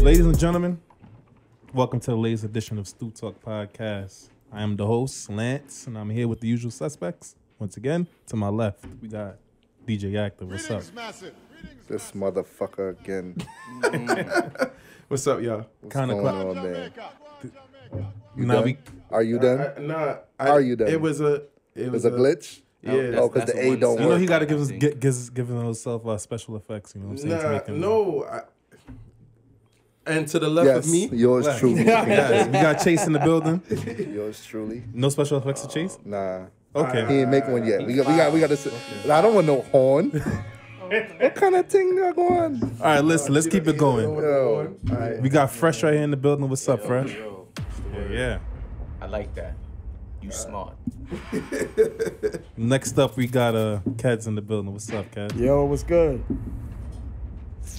Ladies and gentlemen, welcome to the latest edition of Stoop Talk Podcast. I am the host, Lance, and I'm here with the usual suspects. Once again, to my left, we got DJ Actor. What's up? This motherfucker again. What's up, y'all? What's going on, man? Are you done? Are you done? It was a glitch? Yeah. Oh, because the A don't work. You know he got to give himself special effects. You know what I'm saying? To make him, and to the left of me, yours truly. Yes, we got Chase in the building. Yours truly. No special effects to Chase? Nah. Okay. He ain't make one yet. We got to. I don't want no horn. What kind of thing got going? All right, listen. Let's keep it going. Yo. We got Phresh right here in the building. What's up, Phresh? Yeah. I like that. You smart. Next up, we got Keds in the building. What's up, Keds? Yo, what's good?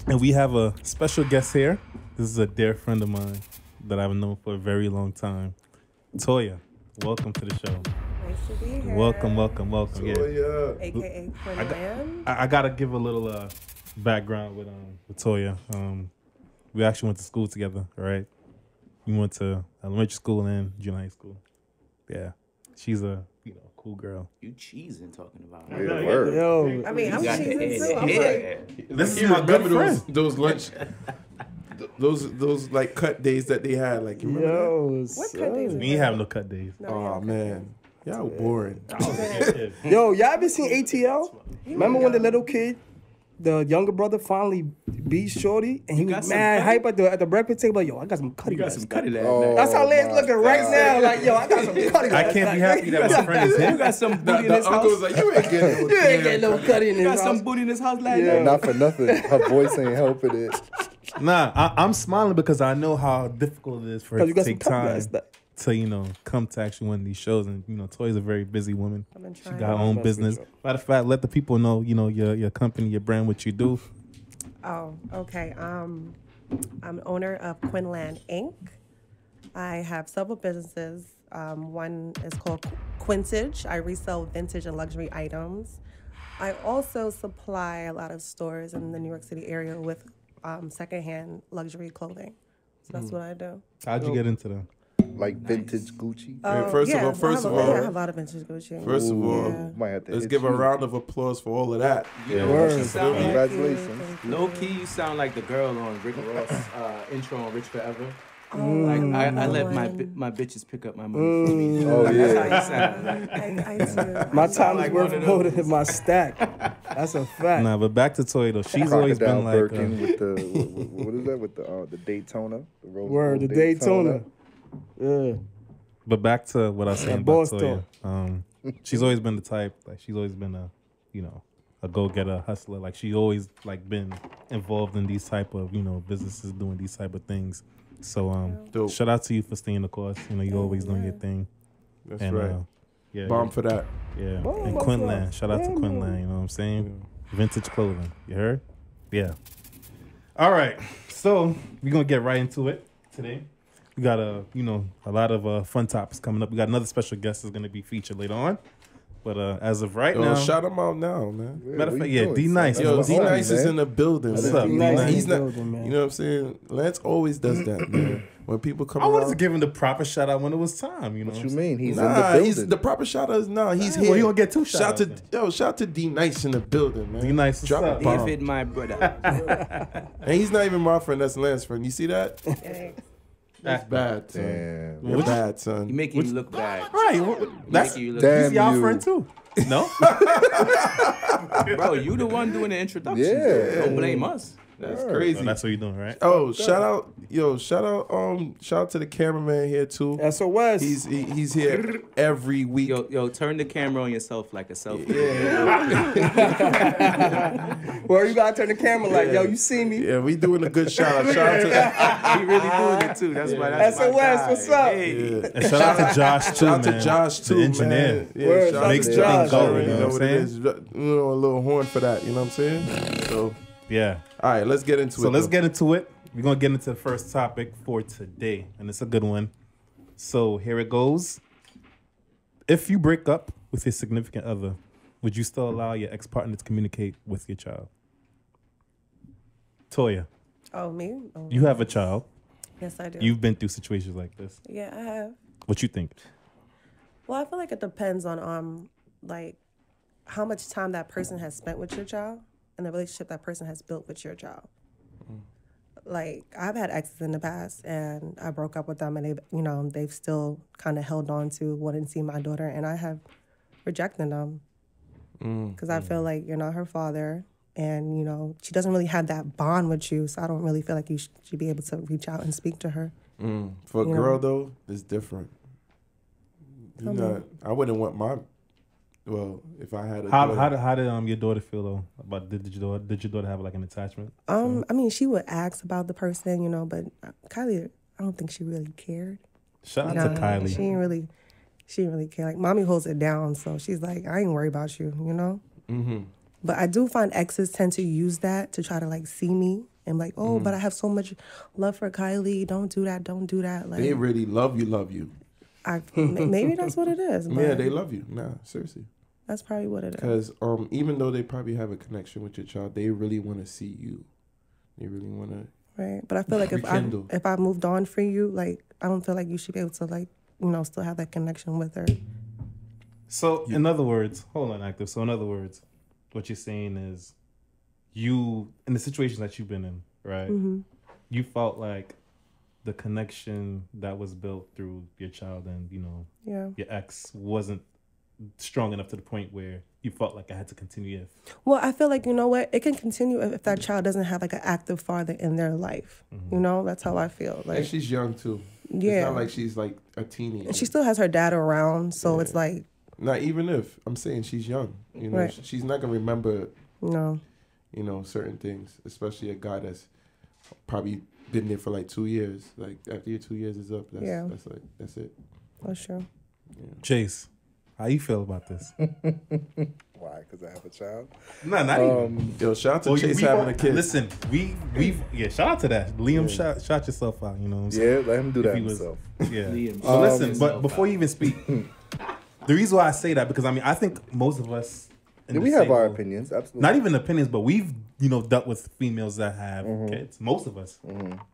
And we have a special guest here. This is a dear friend of mine that I've known for a very long time. Toya, welcome to the show. Nice to be here. Welcome. Yeah. AKA Quinlan. I gotta give a little background with Toya. We actually went to school together, right? We went to elementary school and junior high school. Yeah, she's a cool girl. You cheesing talking about Yeah, her. word. Yo, I mean, I'm got the cheesing too. I'm head. like, This is my good friend. those lunch, those like cut days that they had. Like, you remember that? yo, what cut days? We ain't have no cut days. No, Oh man, y'all boring. yo, y'all ever seen ATL? Remember when the little kid, the younger brother, finally beat Shorty, and he was mad hype at the breakfast table? Like, yo, I got some cutty. You got some cutty last Oh, night. That's how Lance looking right now. Like, yo, I got some cutty. I can't be happy that my friend is You here. got some booty in The this uncle was house. like, you ain't getting no You ain't getting no cutty in You got this some house. booty in this house last Yeah. night. Not for nothing. Her voice ain't helping it. Nah, I'm smiling because I know how difficult it is for her Because you to got some take cutty time last night. to come to actually one of these shows. And Toya's a very busy woman. I've been She trying. got her own business. Matter of fact, let the people know your company, your brand, what you do. Oh, okay. I'm owner of Quinlan Inc. I have several businesses. One is called Quintage. I resell vintage and luxury items. I also supply a lot of stores in the New York City area with secondhand luxury clothing. So that's what I do. How'd you get into that? Like vintage Gucci. First of all, I have a lot of vintage Gucci. First of all, Yeah. Might have to let's hit give a you. round of applause for all of that. Yeah, Word. you sound like, Congratulations. low key, you sound like the girl on Rick Ross' intro on Rich Forever. Oh, Like I let one. my bitches pick up my money for me. Oh, That's yeah. how you sound. I do. My time like is worth one of more those. than my stack. That's a fact. Nah, but back to Toya though. She's always been Crocodile like, Birkin with the what is that with the Daytona? The Rose Word, the Gold Daytona. Yeah. but back to what I was saying That about boss Toya. She's always been the type, like she's always been a go-getter, hustler. Like she always like been involved in these type of businesses, doing these type of things. So Dope. shout out to you for staying the course. You always doing your thing. That's And right. yeah, Bomb for that. yeah. Bomb, And bomb, Quinlan, bomb. shout out to Yeah, Quinlan. man. You know what I'm saying? Vintage clothing. You heard? Yeah. All right. So we're gonna get right into it today. We got a lot of fun topics coming up. We got another special guest that's gonna be featured later on. But as of right Yo, now, shout him out now, man. Yeah, matter of what fact, you yeah, doing, D son? Nice. That's Yo, my D homie, Nice is man. in the building. What's man. up, D-Nice in He's the not. building, man. You know what I'm saying? Lance always does that, man. When people come I wanted to around. give him the proper shout out when it was time. You know What you mean? He's in Nah, the building. he's the proper shout out is he's Well, here. he gonna get two shout to shout-outs shout to D Nice in the building, man. D Nice, what's Drop up? a bomb. David, my brother. And he's not even my friend, that's Lance's friend. You see that? Thanks. That's bad, son. Damn. You're bad, You son. making you look bad. Right. That's You look Damn. he's y'all you. friend too. No? Bro, you the one doing the introduction. Yeah. Don't blame us. That's Oh, crazy. that's what you're doing, right? Oh, shout out to the cameraman here too. SOS. He's here every week. Yo, turn the camera on yourself like a selfie. Where you gotta turn the camera like, yo, you see me? Yeah, we doing a good shout out. Shout out to He really doing it too. That's why. That's my SOS, guy. what's up? Hey. yeah. And shout out to Josh too, Shout out man. to Josh too, the engineer. man. Yeah, Word, shout out makes to the Josh. thing go, Already you know what what I'm it is. A little horn for that. You know what I'm saying? So, Yeah. all right, let's get into it. So let's though. get into it. We're gonna get into the first topic for today, and it's a good one. So here it goes. If you break up with your significant other, would you still allow your ex-partner to communicate with your child? Toya. Oh, me? Oh, You have a child. yes, I do. You've been through situations like this. Yeah, I have. What you think? Well, I feel like it depends on like how much time that person has spent with your child and the relationship that person has built with your child. Like, I've had exes in the past, and I broke up with them, and they've still kind of held on to wanting to see my daughter, and I have rejected them because I feel like you're not her father, and she doesn't really have that bond with you, so I don't really feel like you should be able to reach out and speak to her. For a girl though, it's different. I wouldn't want my. Well, if I had a daughter. How did your daughter feel though? About did your daughter have like an attachment? I mean, she would ask about the person, but Kylie, I don't think she really cared. Shout out to Kylie. She didn't really care. Like, mommy holds it down, so she's like, I ain't worried about you, But I do find exes tend to use that to try to like see me and like, oh, but I have so much love for Kylie. Don't do that. Like, They really love you. Maybe that's what it is. But Yeah, they love you. Nah, seriously. that's probably what it is. Because even though they probably have a connection with your child, they really want to see you. They really want to. Right, but I feel like rekindle. if I moved on for you, like, I don't feel like you should be able to like still have that connection with her. So in other words, hold on, active. So in other words, what you're saying is, you in the situations that you've been in, right? You felt like the connection that was built through your child and your ex wasn't strong enough to the point where you felt like I had to continue. Well, I feel like, it can continue if that child doesn't have like an active father in their life. That's how I feel. Like, And she's young too. Yeah. It's not like she's like a teenager. and she still has her dad around, so it's like, Not even if. I'm saying she's young. Right. She's not going to remember, no. certain things, especially a guy that's probably been there for like 2 years. Like, after your 2 years is up, that's it. That's true. Chase, how you feel about this? Why? Because I have a child. No, not even. Yo, shout out to Well, Chase we having all- a kid. Listen, shout out to that. Liam, shout yourself out. You know what I'm saying? Yeah, let him do that If he was- himself. Yeah. Liam, So listen, himself but before you even speak, the reason why I say that, because I think most of us, in Yeah, the we have same our boat- opinions, absolutely. Not even opinions, but we've dealt with females that have kids. Most of us.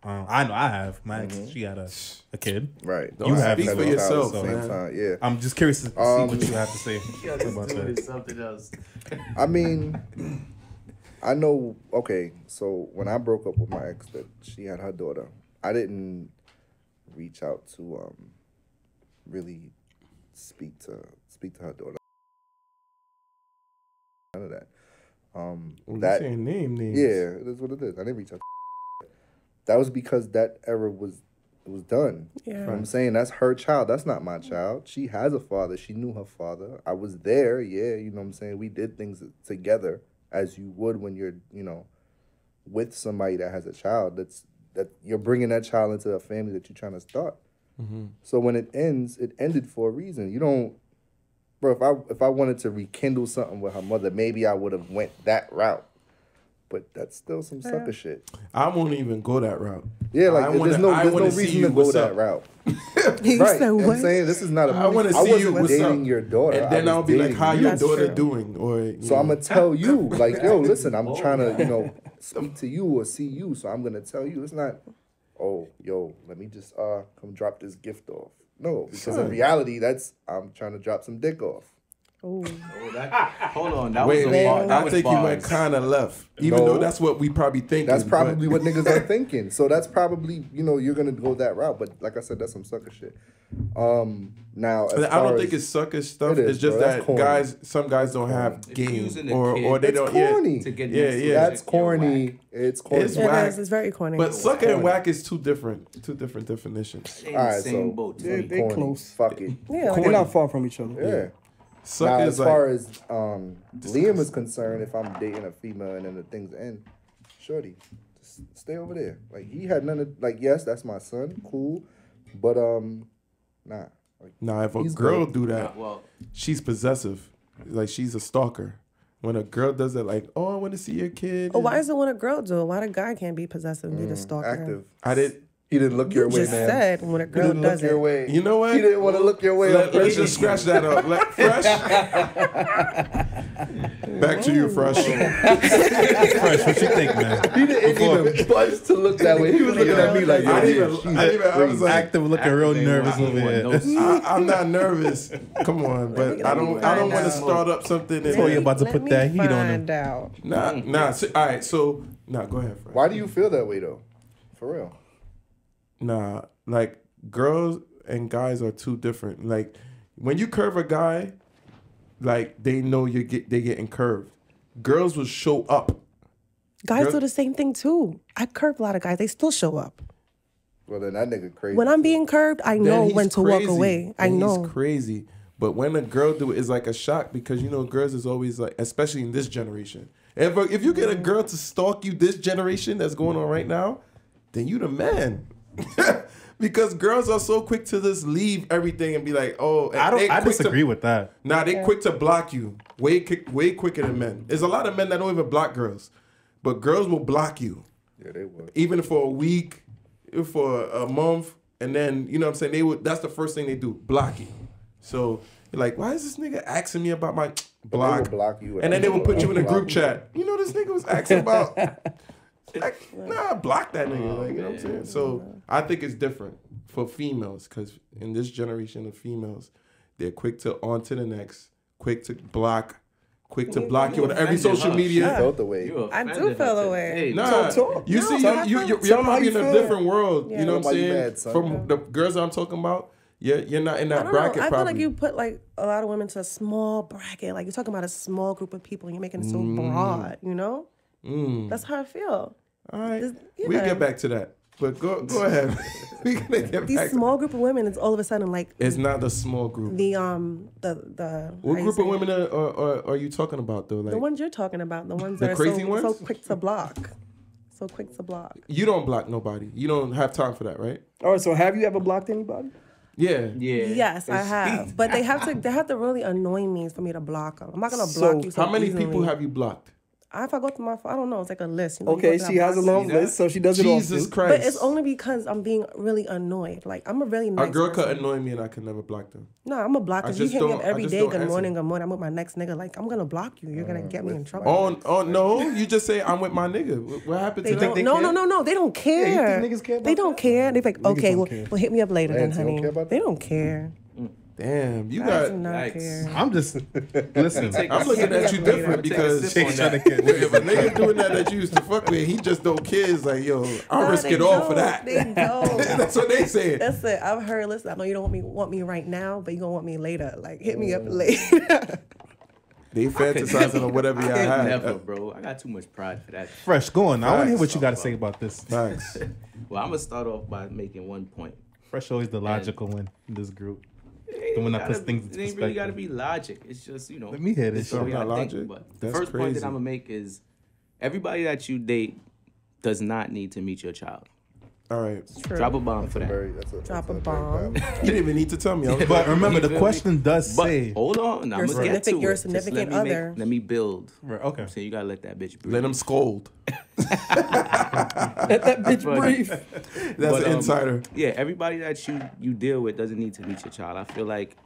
I know I have. My ex, she had a kid. Right. You have speak as for well, yourself, so- man. Yeah. I'm just curious to see what you have to say about doing that. something else. I mean, I know. Okay, so when I broke up with my ex, that she had her daughter, I didn't reach out to really speak to her daughter. None of that. You're That saying names. yeah, that's what it is. I didn't reach out. That was because that era was done. Yeah. You know what I'm saying? That's her child. That's not my child. She has a father. She knew her father. I was there. Yeah, you know what I'm saying? We did things together as you would when you're, with somebody that has a child. That you're bringing that child into a family that you're trying to start. So when it ends, it ended for a reason. You don't, bro, if I wanted to rekindle something with her mother, maybe I would have went that route. But that's still some sucker shit. I won't even go that route. Yeah, like I there's no see reason you, to go what's that up. route. You Right. said You know what what? I'm saying? This is not a I want to see you, wasn't what's dating up. your daughter. And then I I'll was be like, dating how you. your That's daughter true. doing? Or So I'm going to tell you, like, yo, listen, I'm trying to, Oh. speak to you or see you. So I'm going to tell you. It's not, oh, yo, let me just come drop this gift off. No, because in reality, I'm trying to drop some dick off. Ooh. Hold on, that Wait, was a bar. I That was think you went bars. kind of left. Even No. though that's what we probably thinking. That's probably but- what niggas are thinking. So that's probably, you're going to go that route. But like I said, that's some sucker shit. Now, as I far don't as- think it's sucker stuff. It is, It's just bro. That's that corny. some guys don't have If game using the or kid- they It's don't. corny. To get Yeah, next to yeah. That's chick, you're corny. whack. It's corny. It's It whack. is. It's very corny. But sucker and corny. whack is two different definitions. They in All the right, same so boat. to They- me. they corny. close. Fuck it. yeah, They're not far from each other. Yeah. Sucker Now, is as like far as Liam is concerned, if I'm dating a female and then the things end, shorty, just stay over there. Like, he had none of, like, yes, that's my son, cool, but nah. Like, nah. If a he's girl good. do that, Well, she's possessive. Like she's a stalker. When a girl does it, like, oh, I want to see your kid. Oh, why is it when a girl do it? Why the guy can't be possessive and be the stalker? active. I did. He didn't look your way, just man. said when a He girl didn't look does your it. way. You know what? He didn't want to look your way. Let's just scratch that up. Phresh. Back to you, Phresh. Phresh, what you think, man? He didn't even budge to look that way. He was looking at me like, I was like, Active, looking real nervous over here. I'm not nervous. Come on, but I don't want to start up something. So you're about to put that heat on him. Out. Nah. All right, so go ahead, Phresh. why do you feel that way though? For real. Nah, like girls and guys are too different. Like when you curve a guy, like they know they getting curved. Girls will show up. Guys do the same thing too. I curve a lot of guys. They still show up. Well, then that nigga crazy. When I'm being curved, I know when to walk away. I know. He's crazy. But when a girl do it, it's like a shock because, girls is always like, especially in this generation. If you get a girl to stalk you this generation that's going on right now, then you the man. Because girls are so quick to just leave everything and be like, oh. I disagree with that. Nah, they quick to block you. Way quicker than men. There's a lot of men that don't even block girls. But girls will block you. Yeah, they would. Even for a week, for a month. And then, you know what I'm saying? That's the first thing they do, block you. So you're like, why is this nigga asking me about my block? They will block you. And then they will put you in a group chat. You know this nigga was asking about... Like, nah, block that nigga. Like, you know what I'm saying? So I think it's different for females because in this generation of females, they're quick to on to the next, quick to block you on every social media. She felt the way. I do feel the way. Hey, Nah, you see, you're probably in a different world. Yeah. You know what I'm saying? Mad, son. From the girls I'm talking about, you're not in that I don't bracket. know. I probably. feel like you put like a lot of women to a small bracket. Like you're talking about a small group of people and you're making it so broad, you know? That's how I feel. All right, Yeah. we'll get back to that. But go ahead. We're gonna get These back. small group of women is all of a sudden like It's not a small group. the What how you group say of it? women are you talking about though? Like The ones you're talking about, the ones The that are crazy so ones? quick to block. So quick to block. you don't block nobody. You don't have time for that, right? All right, so have you ever blocked anybody? Yeah. Yeah. Yes, I have. But they have to really annoy me for me to block them. I'm not gonna So, block you so How many easily. people have you blocked? If I go through my phone, I don't know. It's like a list. You know, Okay, you go she through has a that long box. list, so she does it Jesus often. Christ. But it's only because I'm being really annoyed. Like I'm a really nice A girl person. could annoy me and I could never block them. No, I'm a block. I Cause you just hit me don't- up I every just day. don't Good answer. morning, good morning. I'm with my next nigga. Like I'm gonna block you. You're gonna get me in trouble. Oh no! You just say I'm with my nigga. What happened They to don't, that? no. They don't care. Yeah, you think niggas care about they don't that? care. They like, okay, don't well, care. hit me up later Lance, then, you don't honey. care about They that? don't care. Damn, you I got. do not Yikes. care. I'm just listen. I'm looking at you different because Take a shot of kids. if a nigga doing that you used to fuck with, he just don't care. It's like, yo, I'll Nah, risk they it all for don't. that. They don't. That's what they saying. That's it. I've heard. Listen, I know you don't want me right now, but you gonna want me later. Like hit me up later. They fantasizing on whatever y'all have. Never, bro. I got too much pride for that. Phresh, go on. I want to hear Facts. what you got to say about this. Thanks. Well, I'm gonna start off by making one point. Phresh always the logical one in this group. The one that puts things into It ain't really gotta perspective. be logic. It's just Let me hear this it's the shit. way Not I think. logic? But the That's first point crazy. that I'm gonna make is everybody that you date does not need to meet your child. All right. True. Drop a bomb for that. Drop a bomb. You didn't even need to tell me. But remember, the Feel me? question does But say. hold on, I'm gonna get to your it. Just significant let me other. let me build. Right, okay. So you gotta let that bitch breathe. Let him scold. Let that bitch But- breathe. That's But, an insider. Yeah, everybody that you deal with doesn't need to meet your child. I feel like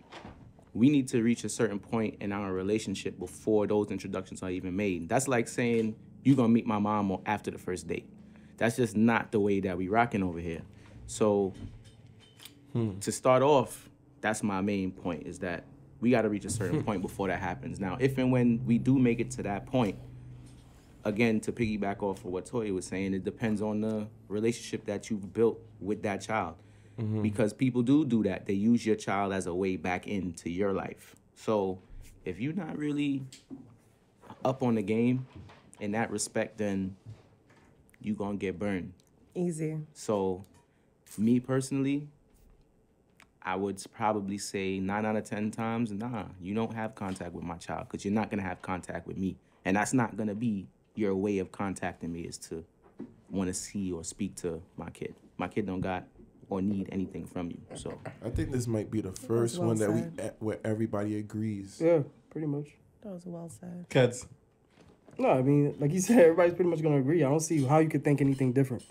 we need to reach a certain point in our relationship before those introductions are even made. That's like saying you're gonna meet my mom after the first date. That's just not the way that we rocking over here. So to start off, that's my main point, is that we got to reach a certain point before that happens. Now, if and when we do make it to that point, again, to piggyback off of what Toya was saying, it depends on the relationship that you've built with that child. Because people do that. They use your child as a way back into your life. So if you're not really up on the game in that respect, then you're going to get burned. Easy. So me personally, I would probably say 9 out of 10 times, nah, you don't have contact with my child because you're not going to have contact with me. And that's not going to be your way of contacting me, is to want to see or speak to my kid. My kid don't got or need anything from you. So I think this might be the first well one that said. where everybody agrees. Yeah, pretty much. That was well said. Kids. No, I mean, like you said, everybody's pretty much gonna agree. I don't see how you could think anything different.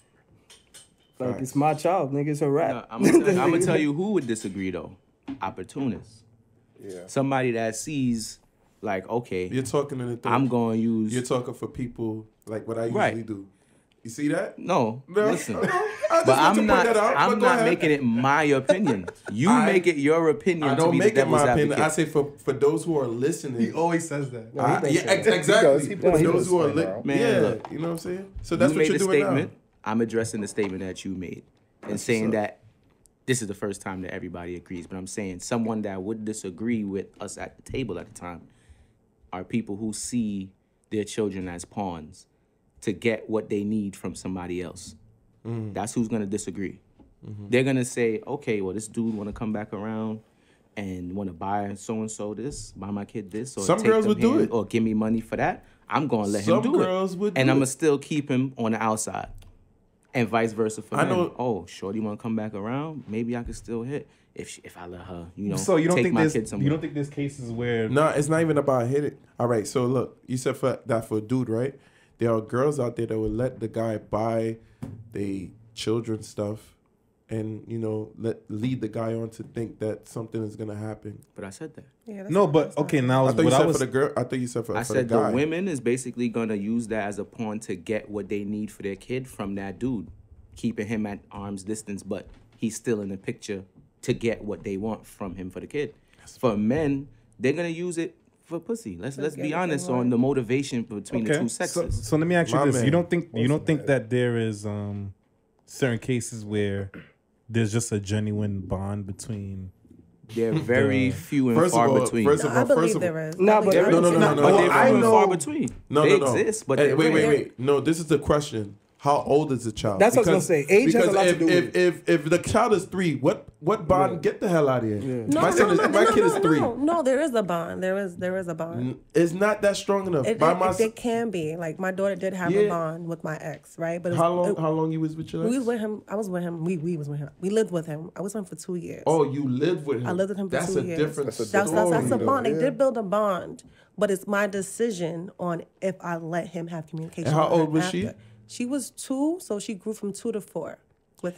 Like, it's my child, nigga. It's a rap. No, I'm gonna tell you who would disagree though. Opportunists. Yeah. Somebody that sees, like, okay, You're talking in the thing. I'm going to use. You're talking for people like what I usually do. You see that? No, listen. I just But want to I'm point not. that out, I'm but go not ahead. making it my opinion. You make it your opinion. I to don't be make the it my devil's opinion. I advocate. say for those who are listening. He always says that. Exactly. He For puts those who are listening, bro. Man, yeah, look. you know what I'm saying. So that's You what made you're a doing statement. now. I'm addressing the statement that you made and saying that this is the first time that everybody agrees. But I'm saying someone that would disagree with us at the table at the time are people who see their children as pawns to get what they need from somebody else. That's who's going to disagree. They're going to say, okay, well, this dude want to come back around and want to buy so-and-so this, buy my kid this, or Some take girls them would do here, it. or give me money for that. I'm going to let him Some do it. girls would And do I'm going it. to still keep him on the outside. And vice versa for I men. know- Oh, shorty want to come back around? Maybe I could still hit if I let her, So you don't take think my there's kid somewhere. you don't think there's cases where No, it's not even about hit it. All right, so look, you said for a dude, right? There are girls out there that would let the guy buy the children stuff, and lead the guy on to think that something is gonna happen. But I said that. Yeah, that's no, not- but that's not- okay now I thought you what said I was for the girl. I thought you said for I for said the guy. the women is basically gonna use that as a pawn to get what they need for their kid from that dude, keeping him at arm's distance, but he's still in the picture to get what they want from him for the kid. For men, they're gonna use it for pussy. Let's get be what they honest want. on the motivation between the two so, sexes. so let me ask you My this: man. you don't think that there is certain cases where there's just a genuine bond between They're very few and First of far all, between. first No, of I all, believe first of all, there is. Nah, I but believe- no, no, no, no, I no. but believe- they're I few and know- far between. no, They no, no. exist, but Hey, they're wait. rare. No, this is the question. How old is the child? That's what I was gonna say. Age has a because lot to if, do with if the child is 3, what bond? Get the hell out of here. No, my no, son no, is, no, my no, kid is no, 3. No, there is a bond. There is a bond. It's not that strong enough. It can be. Like my daughter did have a Yeah. bond with my ex, right? But How long you was with your ex? we was with him. I was with him. We was with him. We lived with him. I was with him for 2 years. Oh, you lived with him. I lived with him for That's 2 a years. different That's a story. That's a though, bond. They yeah. did build a bond, but it's my decision on if I let him have communication. And how with her old was she? after. She was 2, so she grew from 2 to 4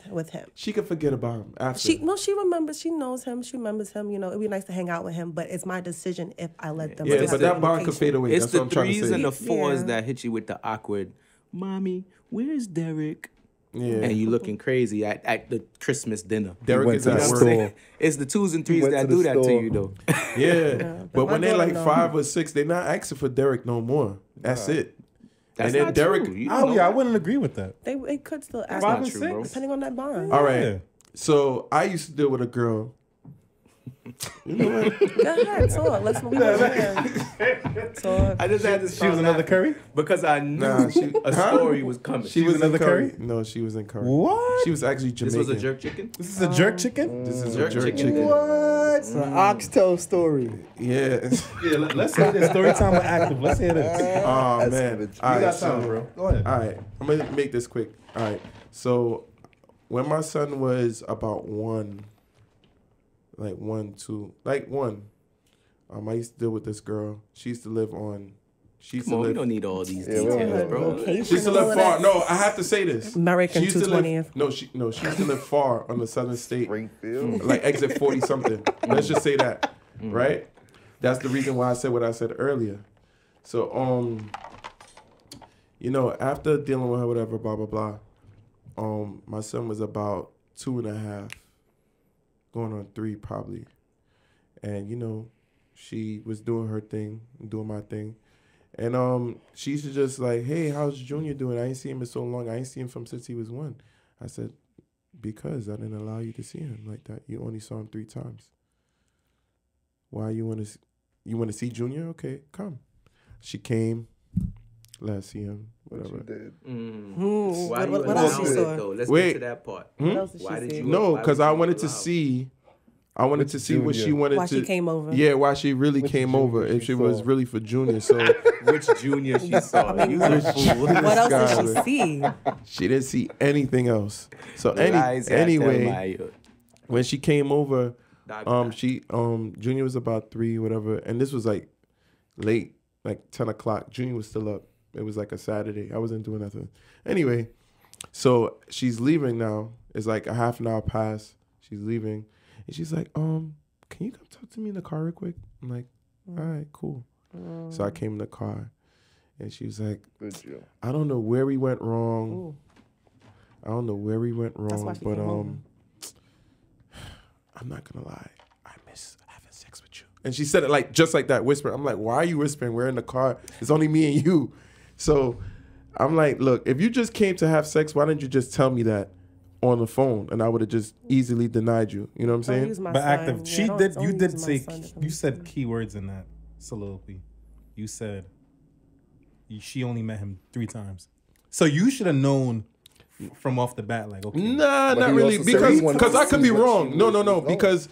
with him. She could forget about him after. She remembers. She knows him. She remembers him. You know, it'd be nice to hang out with him, but it's my decision if I let them. yeah, have but that bond could communication. fade away. It's That's the what I'm trying to threes say. and the fours Yeah. that hit you with the awkward, mommy, where's Derek? Yeah. And you looking crazy at the Christmas dinner. Derek went is to at the You know what I'm work. saying? It's the 2s and 3s went that to the do that to store. you though. Yeah, but my when they're daughter like know. 5 or 6, they're not asking for Derek no more. That's it. That's And then not Derek- true. You don't oh know yeah, I that. wouldn't agree with that. They could still ask, not and true, 6? bro. depending on that bond. All right. Yeah. So I used to deal with a girl. You know what? Go ahead, talk. Let's move on. Talk. I just had to She was start another laughing Curry. because I knew Nah, a story was coming. She was another in Curry. Curry? No, she was in Curry. What? She was actually this Jamaican. was a jerk chicken. This is a jerk chicken. This is Jerk a jerk chicken. chicken. What? It's an oxtail story. Yeah. Yeah, let's hear this. Story time with active. Let's hear this. Oh That's man. savage. All You got right, time, so- bro. Go ahead. All right, I'm gonna make this quick. All right, so when my son was about 1, like 1, 2, like 1, I used to deal with this girl. She used to live on. She used Come to on, we live. don't need all these Yeah, we don't details, need bro. Okay. She used to live far. No, I have to say this. American She used to live. 220th. No, she used to live far on the southern state, Springfield. like exit 40 something. Let's just say that, right? That's the reason why I said what I said earlier. So, after dealing with her, whatever, blah blah blah. My son was about 2.5, going on 3 probably, and she was doing her thing, doing my thing, and she used to just like, hey, how's Junior doing? I ain't seen him in so long. I ain't seen him since he was 1. I said, because I didn't allow you to see him like that. You only saw him 3 times. Why you want to see Junior? Okay, come. She came. Let's see him. She Whatever. did. Why What you else you allowed saw? it though? Let's Wait. get to that part. What else did Why she did see? you? No, why because would I you wanted to allow it? see. I wanted to see what she Junior. wanted Why to. she came over. Yeah, why she really came over. If she was saw. really for Junior, so Which junior she saw? You a fool. What else guy did she see? she didn't see anything else. So Lies that anyway, tell my- when she came over, Dog, Junior was about 3, whatever, and this was like late, like 10 o'clock. Junior was still up. It was like a Saturday. I wasn't doing nothing. Anyway, So she's leaving now. It's like a half an hour past. She's leaving. And she's like, can you come talk to me in the car real quick? I'm like, all right, cool. So I came in the car. And she was like, I don't know where we went wrong. Ooh. I don't know where we went That's why wrong, she but came home. I'm not gonna lie. I miss having sex with you. And she said it like just like that, whispering. I'm like, why are you whispering? We're in the car. It's only me and you. So I'm like, look, if you just came to have sex, why didn't you just tell me that on the phone? And I would have just easily denied you. You know what I'm saying? But active, you did say, you said keywords in that soliloquy. You said she only met him 3 times. So you should have known from off the bat, like, okay. Nah, not really, because I could be wrong. No, because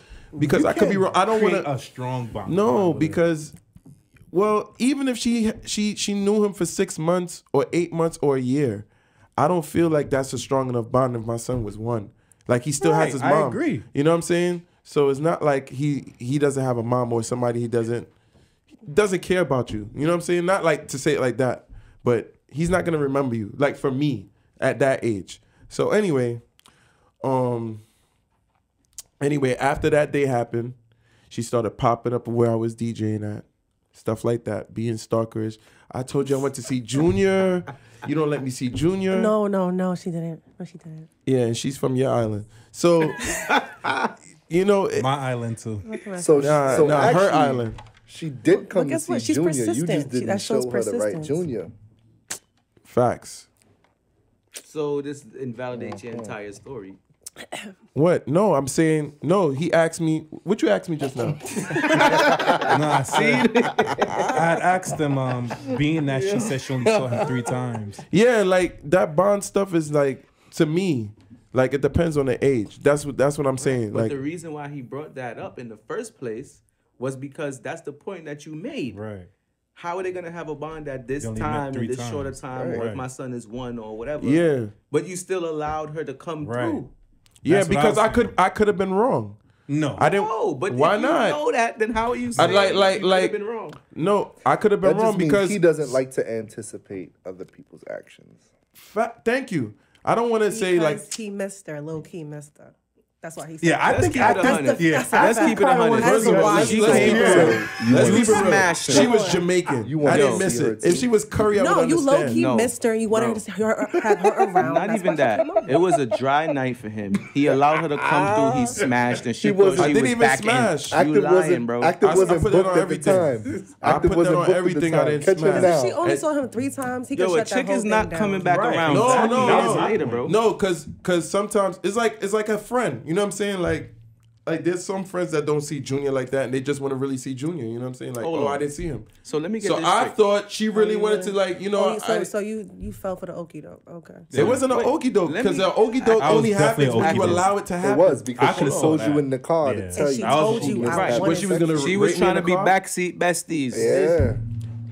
I could be wrong. I don't want to a strong bond. No, because even if she knew him for 6 months or 8 months or a year, I don't feel like that's a strong enough bond if my son was 1. Like he still has his mom. I agree. You know what I'm saying? So it's not like he doesn't have a mom or somebody he doesn't care about you. You know what I'm saying? Not like to say it like that, but he's not gonna remember you. Like for me at that age. So anyway, after that day happened, she started popping up where I was DJing at. Stuff like that, being stalkerish. I told you I went to see Junior. You don't let me see Junior. No, she didn't. No, she didn't. Yeah, and she's from your island. So, you know. My island too. So her actually, island. She did come to guess see what? She's Junior. You persistent. just didn't That shows show her the right persistence. Junior. Facts. So this invalidates your entire story. What? No, I'm saying, no, he asked me, what you asked me just now? Nah, see, I had asked him, being that she said she only saw him 3 times. Yeah, like that bond stuff is like, to me, like it depends on the age. That's what I'm saying. But like the reason why he brought that up in the first place was because that's the point that you made. Right. How are they gonna have a bond at this They only met time 3 and this times. shorter time, or Right. if my son is 1 or whatever? Yeah. But you still allowed her to come through. Yeah, That's what because I was I could have been wrong. No. I didn't. No, but why if you not? know that, then how are you I saying you could have been wrong? No, I could have been That wrong just means because he doesn't like to anticipate other people's actions. Thank you. I don't want to say like Because he missed her, low key missed her. That's why he said. Yeah, I Let's think keep it 100. Let's keep it 100. First of all, let's she keep it came real. through. Let's keep it real. smashed her. She was Jamaican. You want I to didn't see miss her it. too. If she was Curry, I would No, you understand. low key No. missed her. You wanted to have her around. Not That's even why she that. came over. It was a dry night for him. He allowed her to come through. He smashed, and she He was- thought I she didn't was even back smash. in. You Active lying, wasn't, bro. Active I wasn't put that booked on at the everything. time. I Active put that wasn't on booked everything at I the time. didn't Catch him smash. now. She only saw him 3 times. He could Yo, a shut that chick whole is thing not down. coming back Right. around. No, 2 years no. later, bro. No, cause sometimes it's like a friend. You know what I'm saying? Like there's some friends that don't see Junior like that, and they just want to really see Junior. You know what I'm saying? Like, Hold on. I didn't see him. So let me get So this I straight. thought she really wanted to, like, you know. So you fell for the okie doke. Okay. It wasn't an okie doke, let because me- the okie doke I was only definitely happens when an you okie doke. allow it to It happen. was because I she could've saw told you that. in the car Yeah. to tell And she you. told was- you Right. I Right. When wanted she was gonna sex. She was rape me trying in to the be car? backseat besties. Yeah.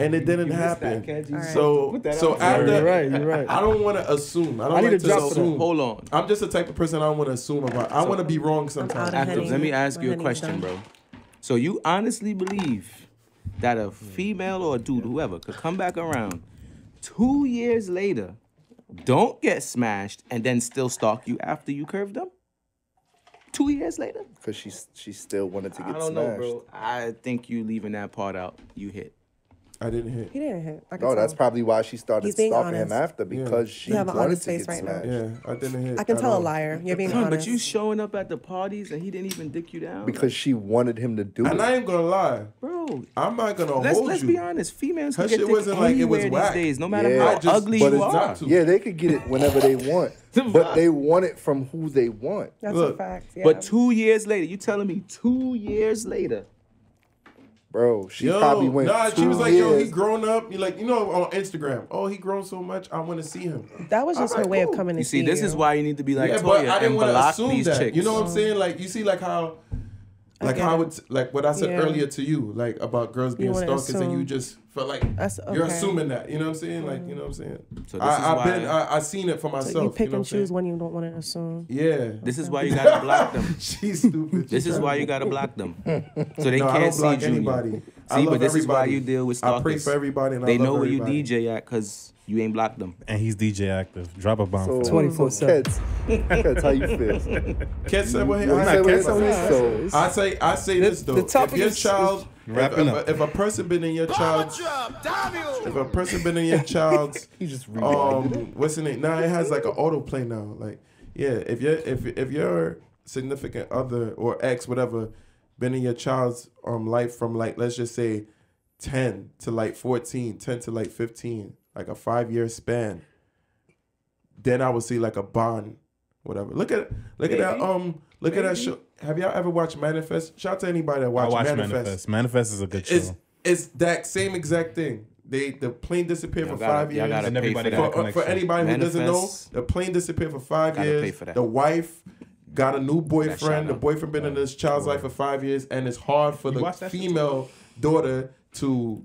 And it didn't You missed that, happen. can't you? All right. So Put that so out. after You're right. You're right. I don't want to assume. I don't I need like a to drop for that. assume. Hold on. I'm just the type of person I don't want to assume about. I want to be wrong sometimes. out of Active, Henny. let me ask you a Henny's question, done. bro. So you honestly believe that a female or a dude, whoever, could come back around 2 years later, don't get smashed, and then still stalk you after you curved them? 2 years later? Because she still wanted to I get don't smashed. know, bro. I think you leaving that part out. You hit. I didn't hit. He didn't hit. I can No, tell. that's probably why she started He's being stalking him honest. after, because she You have an wanted honest to face get right now. smashed. Yeah, I didn't hit. I can at tell a all. liar. You're being Son, honest. but you showing up at the parties and he didn't even dick you down? Because she wanted him to do And it. I ain't gonna lie. Bro, I'm not gonna let's hold you. be honest. Females Her can get shit dick wasn't like it was anywhere whack. these days, no matter Yeah. how I just- ugly but you it's are. not to. Yeah, they could get it whenever they want, but they want it from who they want. That's Look, a fact. Yeah. But 2 years later, you telling me 2 years later? Bro, she probably went nah, 2 she was like, years. yo, he grown up. You like, you know, on Instagram. Oh, he grown so much. I want to see him. that was just her Alright, way cool. of coming to You see, this is why you need to be like Yeah, but Toya I and didn't want to block assume these that. chicks. You know what I'm saying? Like, you see, like how get I it. would, like what I said Yeah. earlier to you, like about girls being wanna stalkers, and you assume. just For like, That's you're okay. assuming that. You know what I'm saying? Like, you know what I'm saying? So this is why I seen it for myself. So you pick know and what I'm choose saying? when you don't want to assume. Yeah. this is why you gotta block them. She's stupid. This is why you gotta block them. So they No, I can't don't see block Junior. anybody. I See, love but this is why everybody. you deal with I stalkers. pray for everybody and They I love know where you everybody. DJ at because you ain't blocked them. And he's DJ active. Drop a bomb. So, for that. 24/7. Keds, how you feel? Can't say what he You said what he said. said. I say this though. the topic If your is- child, Wrapping up. if a person been in your child's, if a person been in your child's, He just rewinded it. what's the name? Now it has like an autoplay now. Like, yeah, if your significant other or ex, whatever, been in your child's life from like, let's just say 10 to like 14, 10 to like 15, like a 5-year span, then I would see like a bond, whatever. Look at that show. Have y'all ever watched Manifest? Shout out to anybody that I watched watched Manifest. Manifest is a good show. It's that same exact thing. The plane disappeared for 5 years. Y'all gotta And pay for everybody that. got a For connection. anybody who doesn't know, Manifest. the plane disappeared for 5 Gotta years. pay for that. The wife got a new shout boyfriend. The out. boyfriend been in this child's life for 5 years, and it's hard for the watched that shit female daughter to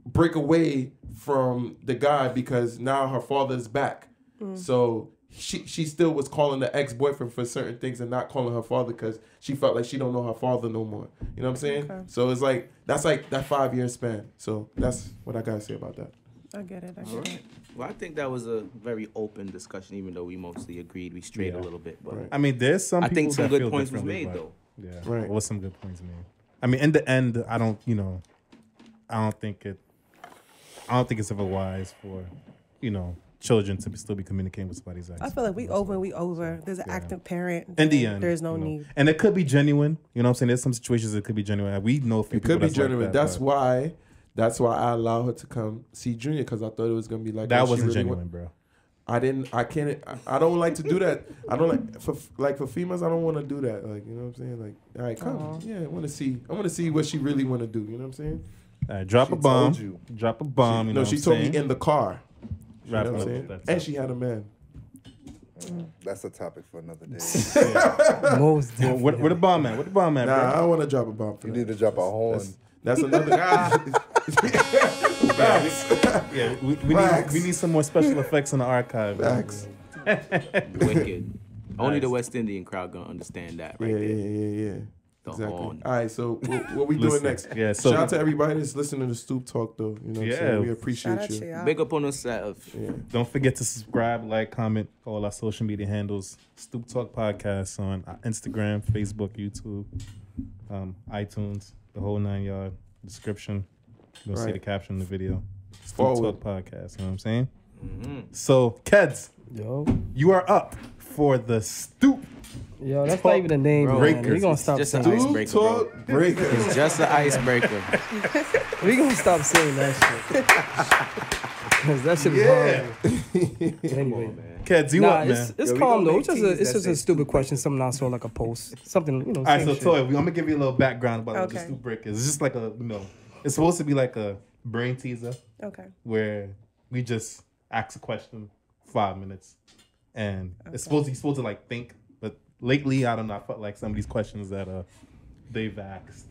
break away from the guy because now her father is back. So she still was calling the ex-boyfriend for certain things and not calling her father because she felt like she don't know her father no more. You know what I'm saying? Okay. So it's like that's like that 5-year span. So that's what I gotta say about that. I get it. All right. Well, I think that was a very open discussion, even though we mostly agreed. We strayed a little bit, but Right. I mean, there's some I people think some that good feel points was differently, made, but- though. Yeah, Right. There was some good points made. I mean, in the end, I don't think it's ever wise for, children to still be communicating with somebody's ex. I feel like we over. There's an active parent. In the end, there's no need. and it could be genuine. You know what I'm saying? There's some situations that could be genuine. We know a few It people could be that's like genuine. that, That's but why I allowed her to come see Junior because I thought it was gonna be like that what she wasn't really genuine, bro. I don't like to do that. I don't like for females. I don't want to do that. Like, you know what I'm saying? Like, all right, come. Aw. Yeah, I want to see what she really want to do. You know what I'm saying? All right, drop She a bomb. told you. Drop a bomb. She told me in the car. You know Wrapping what I'm up saying? with that And stuff. she had a man. That's a topic for another day. Most Well, definitely. where the bomb at? Where the bomb at, Nah, bro? I don't want to drop a bomb for You that. need to drop a horn. That's another. Yeah, we Facts. need some more special effects in the archive. bro. Facts. Wicked. Only the West Indian crowd gonna understand that, right Yeah, there. yeah. The Exactly. horn. All right, so what we doing Listen, next? yeah, so- shout out to everybody that's listening to Stoop Talk, though. You know what I'm Yeah. saying? We Shout appreciate out to you. y'all. Big up on yourself. Yeah. Don't forget to subscribe, like, comment, all our social media handles. Stoop Talk Podcast on Instagram, Facebook, YouTube, iTunes, the whole 9 yard. Description. You'll see Right. the caption in the video. Stoop Forward. Talk Podcast. You know what I'm saying? Mm-hmm. So, Keds, Yo, you are up for the Stoop. that's not even a name, Bro, man. We gonna it's stop just saying an that. icebreaker, Stoop bro. Talk Breaker. It's just an icebreaker. We gonna stop saying that shit. 'Cause that shit is hard. Anyway, Keds, you nah, up, man. it's Yo, we calm gonna though. make It's just teas it's that just say a stupid question. Something I saw like a post. Something All right, same so shit. Toy, I'm gonna give you a little background about what the Okay. Stoop Break is. It's just like it's supposed to be like a brain teaser Okay. where we just ask a question, 5 minutes, and you're supposed to like think. But lately, I don't know. I felt like some of these questions that they've asked.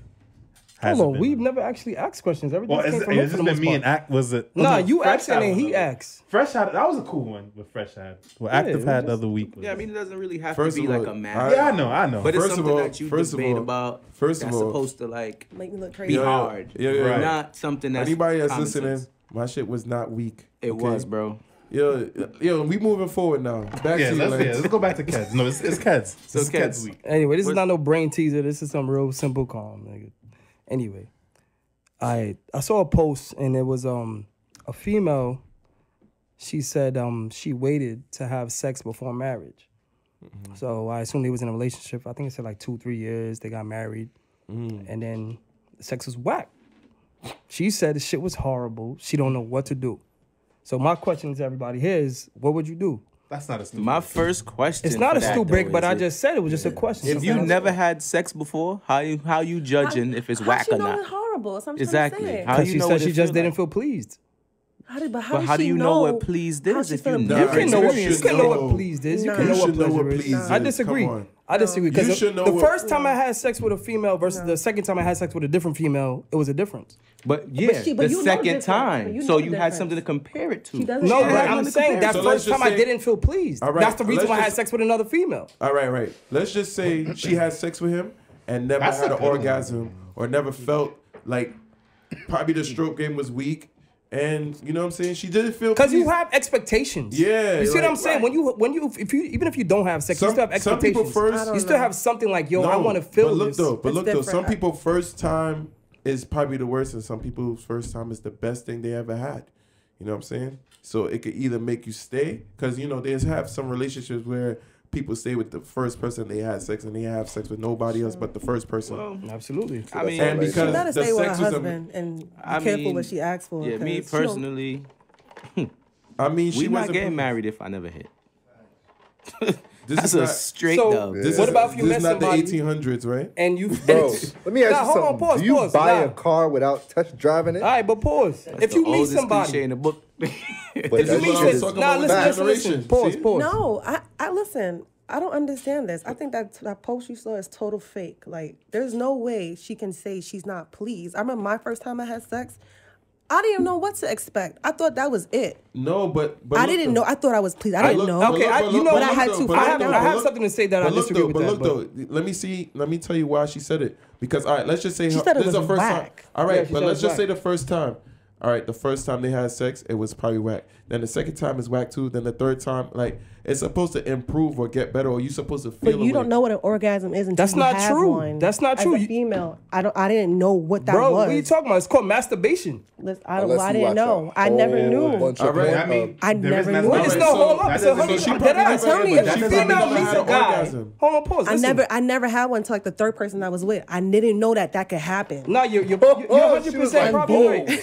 Hold hasn't on, been- we've never actually asked questions. Everything Well, came it's from him just for the been most me part. and Act. Was it? Nah, no, you Phresh asked and had then he another- asked. Phresh had that was a cool one. What Phresh had. Well, Yeah, Active we had just- the other week. Yeah, I mean, it doesn't really have First to be of like all, a math. yeah, I know. But it's First of something all- that you first of debate all- about first of that's all- supposed to like Make me look be crazy. hard. Yeah. Right. Not something that's Anybody that's common listening, sense. my shit was not weak. It okay? was, bro. Yo, we moving forward now. Back Yeah, to you, let's go back to Keds. No, it's Keds. So It's Keds. week. Anyway, this is What's- not no brain teaser. This is some real simple calm, nigga. Anyway, I saw a post and it was a female. She said she waited to have sex before marriage. So I assume they was in a relationship. I think it said like 2-3 years. They got married, and then sex was whack. She said the shit was horrible. She don't know what to do. So my question to everybody here is, what would you do? That's not a stupid. My first question. It's not for a that, stupid though, break, but is I it- just said it was just a question. If you never had sex before, how you judging if it's How whack she or know not? it's horrible? That's what I'm Exactly. trying to say. How because you she know said what she it just feel didn't like? feel pleased. But But how do you know what pleased how is she if you feel? never You can know what you you should can know know. what pleased is. You No. can You know what should know what pleasure is. pleased I is. disagree. Come on. I disagree because You should know the what- first time I had sex with a female versus the second time I had sex with a different female, it was a difference. But yeah, but the you know second difference. time. You know So you had difference. something to compare it to. She doesn't No, Yeah. but Right. I'm saying that So let's first just time I say- didn't feel pleased. All right, That's the reason let's why I had just- sex with another female. All right. Let's just say she had sex with him and never That's had a an good one. orgasm or never felt like probably the stroke game was weak. And you know what I'm saying? She didn't feel Because you pleased. have expectations. Yeah, You see what like, I'm saying? right. When you even if you don't have sex, you still have some people expectations. first- I you still have something like, yo, I want to feel but look this. though, It's some different. people first time is probably the worst, and some people's first time is the best thing they ever had. You know what I'm saying? So it could either make you stay, because you know there's have some relationships where people stay with the first person they had sex and they have sex with nobody else but the first person. Absolutely. I mean, and She because She gotta the stay with her sex was husband and be I careful mean, what she asks for. yeah, me 'cause she don't- personally, I mean, she we not wasn't getting married if I never hit. This That's is a not, straight So, dub. this What is, about if you this met is not somebody- the 1800s, right? And you Bro, let me ask Nah, you hold on, something. pause, Do you pause. buy Nah. a car without test driving it? All right, but pause. If The you meet oldest somebody, cliche in the book. But if that's you what meet I was some, talking nah, about with listen, the listen, listen. generation. Pause, See? pause. No, I listen. I don't understand this. I think that post you saw is total fake. Like, there's no way she can say she's not pleased. I remember my first time I had sex. I didn't even know what to expect. I thought that was it. No, but I look didn't though. know. I thought I was pleased. I But didn't look- know. but Okay, look- I- but you look- know but what? I look had though, to but find look out. though, I have but something to say that I but look disagree though, with but that, look but- though, let me tell you why she said it. Because all right, let's just say She said it this is was the first time. whack. All Yeah, right, she but said it let's was just say whack. the first time. All right, the first time they had sex, it was probably whack. Then the second time is whack too. Then the third time, like it's supposed to improve or get better, or you supposed to feel. But you don't know what an orgasm is until That's you not have true. one. That's not true. As a female, I didn't know what that Bro, was. what are you talking about? It's called masturbation. Listen, Unless I you didn't watch know. a I never whole knew. bunch All of right, porn I mean, of- I there is never knew. It's masturbation. no, hold up. That So, doesn't honey, mean- she dead probably ass. never- Tell me, but if she a probably female never meets had a an guy. orgasm. Hold on, pause. Listen. I never had one until like the third person I was with. I didn't know that could happen. No, you're she 100% was like, probably boom. right.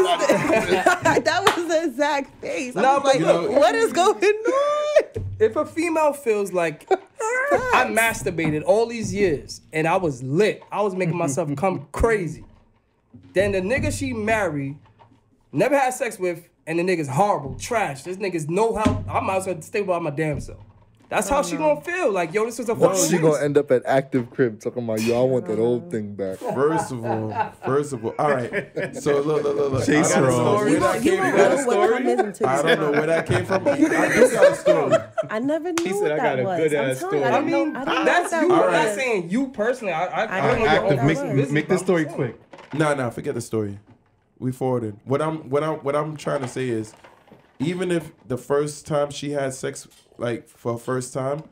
That was the exact face. I No, was but like, you know- what is going on? If a female feels like I masturbated all these years and I was lit, I was making myself come crazy, then the nigga she married, never had sex with, and the nigga's horrible, trash. This nigga's no help. I might as well stay by my damn self. That's how she gonna feel. Like, yo, this was a fucking She waste. gonna end up at active crib talking about, yo, I want that old thing back. First of all, all right. So look. Chase I don't know Rose. where You that won't came know from. what comes into I don't know this. where that came from. I do got a story. I never knew said, what "I that got a was. good-ass I'm telling you, story. I didn't know- mean, I didn't know that's what you. that I'm was. not saying you personally. I I don't don't know know your what Active, that own was. make this story quick. Nah, forget the story. We forwarded. What I'm trying to say is, even if the first time she had sex, like for her first time,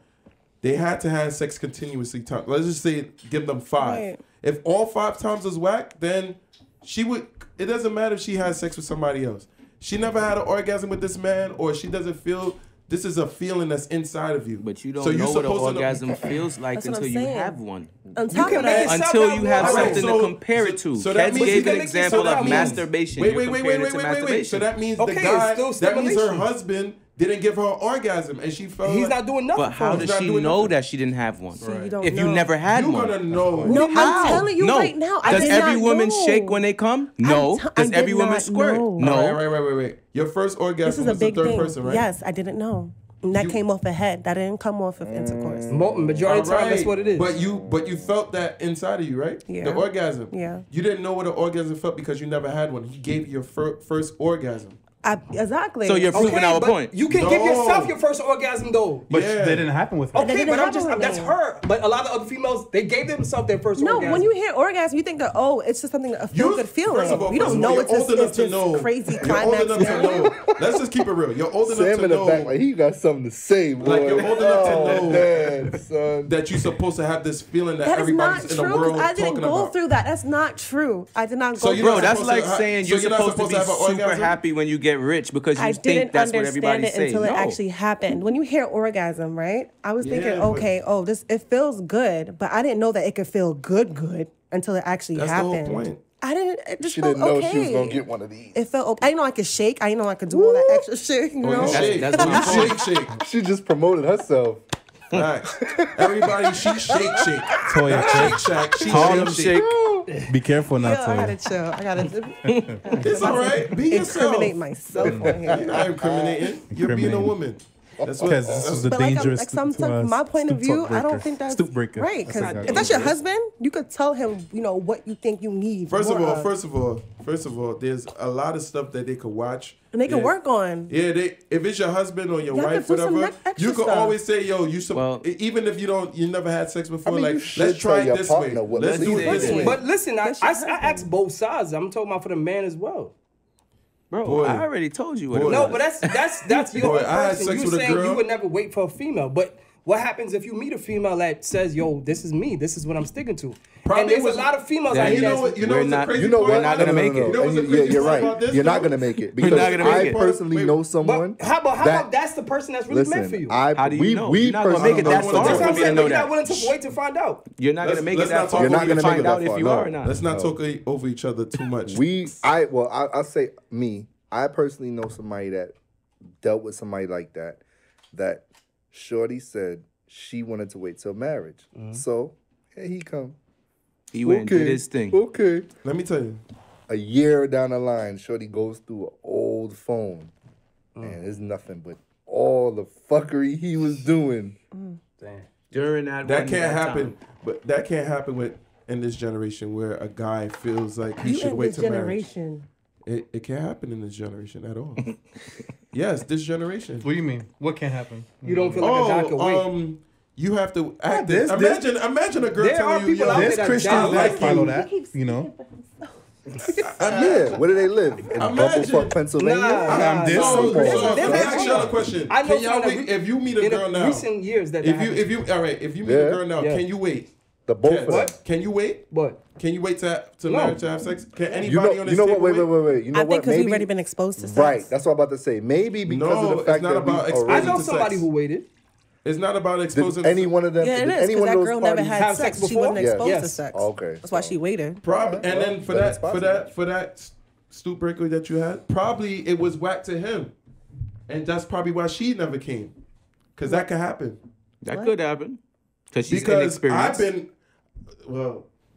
they had to have sex continuously. Let's just say give them 5. Right. If all 5 times is whack, then she would. It doesn't matter if she had sex with somebody else. She never had an orgasm with this man, or she doesn't feel. This is a feeling that's inside of you. But you don't So know you're what an supposed to know- orgasm feels like That's what until I'm you saying. have one. On You top can of make that, it Until sound you have that way. something So- to compare it to. so that Keds means- gave you an can example make it so of that means- masturbation. Wait. You're comparing it to So masturbation. that means Okay, the it's guy. still That means her stimulation. husband didn't give her an orgasm, and she felt He's like, not doing nothing But for how her. does not she doing know nothing. that she didn't have one? you don't If you know. never had You're one. gonna know. No, How? I'm telling you No. right now. I Does did every not woman know. shake when they come? No. I Does did every woman not squirt? know. No. Wait. Your first This orgasm is a was the big third thing. person, right? Yes, I didn't know. And that You- came off a head. That didn't come off of intercourse. Majority of the time, that's what it is. But you felt that inside of you, right? Yeah. The orgasm. Yeah. You didn't know what an orgasm felt because you never had one. He gave you your first orgasm. Exactly. So you're proving our but point. You can give No. yourself your first orgasm though. But Yeah. that didn't happen with her. That Okay, didn't but I'm happen just with that's me. her. But a lot of other females, they gave themselves their first No, orgasm. when you hear orgasm, you think that it's just something a feel good feeling. First of all, you don't know it's you're old enough to this know. crazy You're climax. old enough to feeling. know. Let's just keep it real. You're old enough Sam to in the know back, like he got something to say, boy. Like, you're old enough to Oh, know. man, son. that you're supposed to have this feeling that That is not everybody's in the true. world 'Cause I didn't talking go about. through that. That's not true. I did not go So through you're Bro, not that. that's supposed like to- saying so you're you're not supposed to supposed be to have an super orgasm? happy when you get rich because you I think didn't that's what understand everybody it say. until it No. actually happened. When you hear orgasm, right? I was thinking, Yeah, but- okay, it feels good, but I didn't know that it could feel good until it actually That's the whole happened. point. I didn't. It just She felt didn't know okay. she was gonna get one of these. It felt okay. I didn't know I could shake. I didn't know I could do all that extra shit. You know? You shake. That's my You point. shake. She just promoted herself. Facts. Everybody, she shake. Toya, Not shake shack. She Harlem shake. Shake. Be careful Yo, not I gotta to. chill. I gotta It's all right. Be yourself. incriminate myself on You're here. not incriminating. You're being a Incriminating. woman. That's what. Because this was the But like, dangerous. from my point of Stoop view, Talk I don't breaker. think that's Stoop breaker. right. Because That's if that's your husband, you could tell him, what you think you need. First of more all, there's a lot of stuff that they could watch and they can work on. Yeah, if it's your husband or your Y'all wife, could do some whatever, extra you can stuff. always say, "Yo, even if you never had sex before, you like should let's try tell your it this way. partner what Let's to do it do. this way." But listen, I That's your asked both sides. I'm talking about for the man as well. Bro, Boy. I already told you what it Boy. was. No, but that's your Boy, own I had person. sex You with a saying girl. you would never wait for a female, but what happens if you meet a female that says, "Yo, this is me. This is what I'm sticking to"? Probably and there's was- a lot of females Yeah, out You here. know what? You know We're what's the not- crazy You know part? what? We're not gonna make it. You know what's the Yeah, crazy you're part right. about this, You're not though? gonna make it We're because not gonna make I it. personally know But someone. how about that's the person that's really meant for you? How do you we know? we You're not gonna personally make it know that someone. far That's what I'm for me to saying. know You're not that. willing to wait to find out. You're not gonna make it let's that not far talk for about me it to that find far, out if you no. are or not. Let's not talk over each other too much. I'll say me. I personally know somebody that dealt with somebody like that. That Shorty said she wanted to wait till marriage. So here he come. He went and did his thing. Okay. Let me tell you. A year down the line, Shorty goes through an old phone, and there's nothing but all the fuckery he was doing. Damn. During that That one- can't that happen. time. But that can't happen in this generation where a guy feels like he You should in wait this till marriage. generation. It can't happen in this generation at all. Yes, this generation. What do you mean? What can happen? You don't feel like a guy could wait. You have to act. this- Imagine a girl There are telling you, people "Yo, out there There's that Christians die that like follow you. that, you know. Yeah, where do they live? In Bumblefuck, Pennsylvania? Nah, this- So, There's let me ask y'all a question. I know Can y'all someone wait that if you meet a in girl now? recent years that If happened. you meet Yeah. a girl now, Yeah. can you wait? The both of them. Can you wait? What? Can you wait to No. marriage to have sex? Can anybody You on know this what? table Wait. You know I what? think because we've Maybe already been exposed to sex. right. That's what I'm about to say. Maybe because No, of the fact it's not that about we exposing I already. know to somebody sex. who waited. It's not about Did exposing. any one of them? Yeah, it did is any because one that of those girl never parties had have sex. sex She wasn't before? exposed Yes. to sex. Okay. That's why she waited. And then for Then it's that stoop breaker that you had, probably it was whack to him, and that's probably why she never came, because that could happen. That could happen. Because she's Because inexperienced.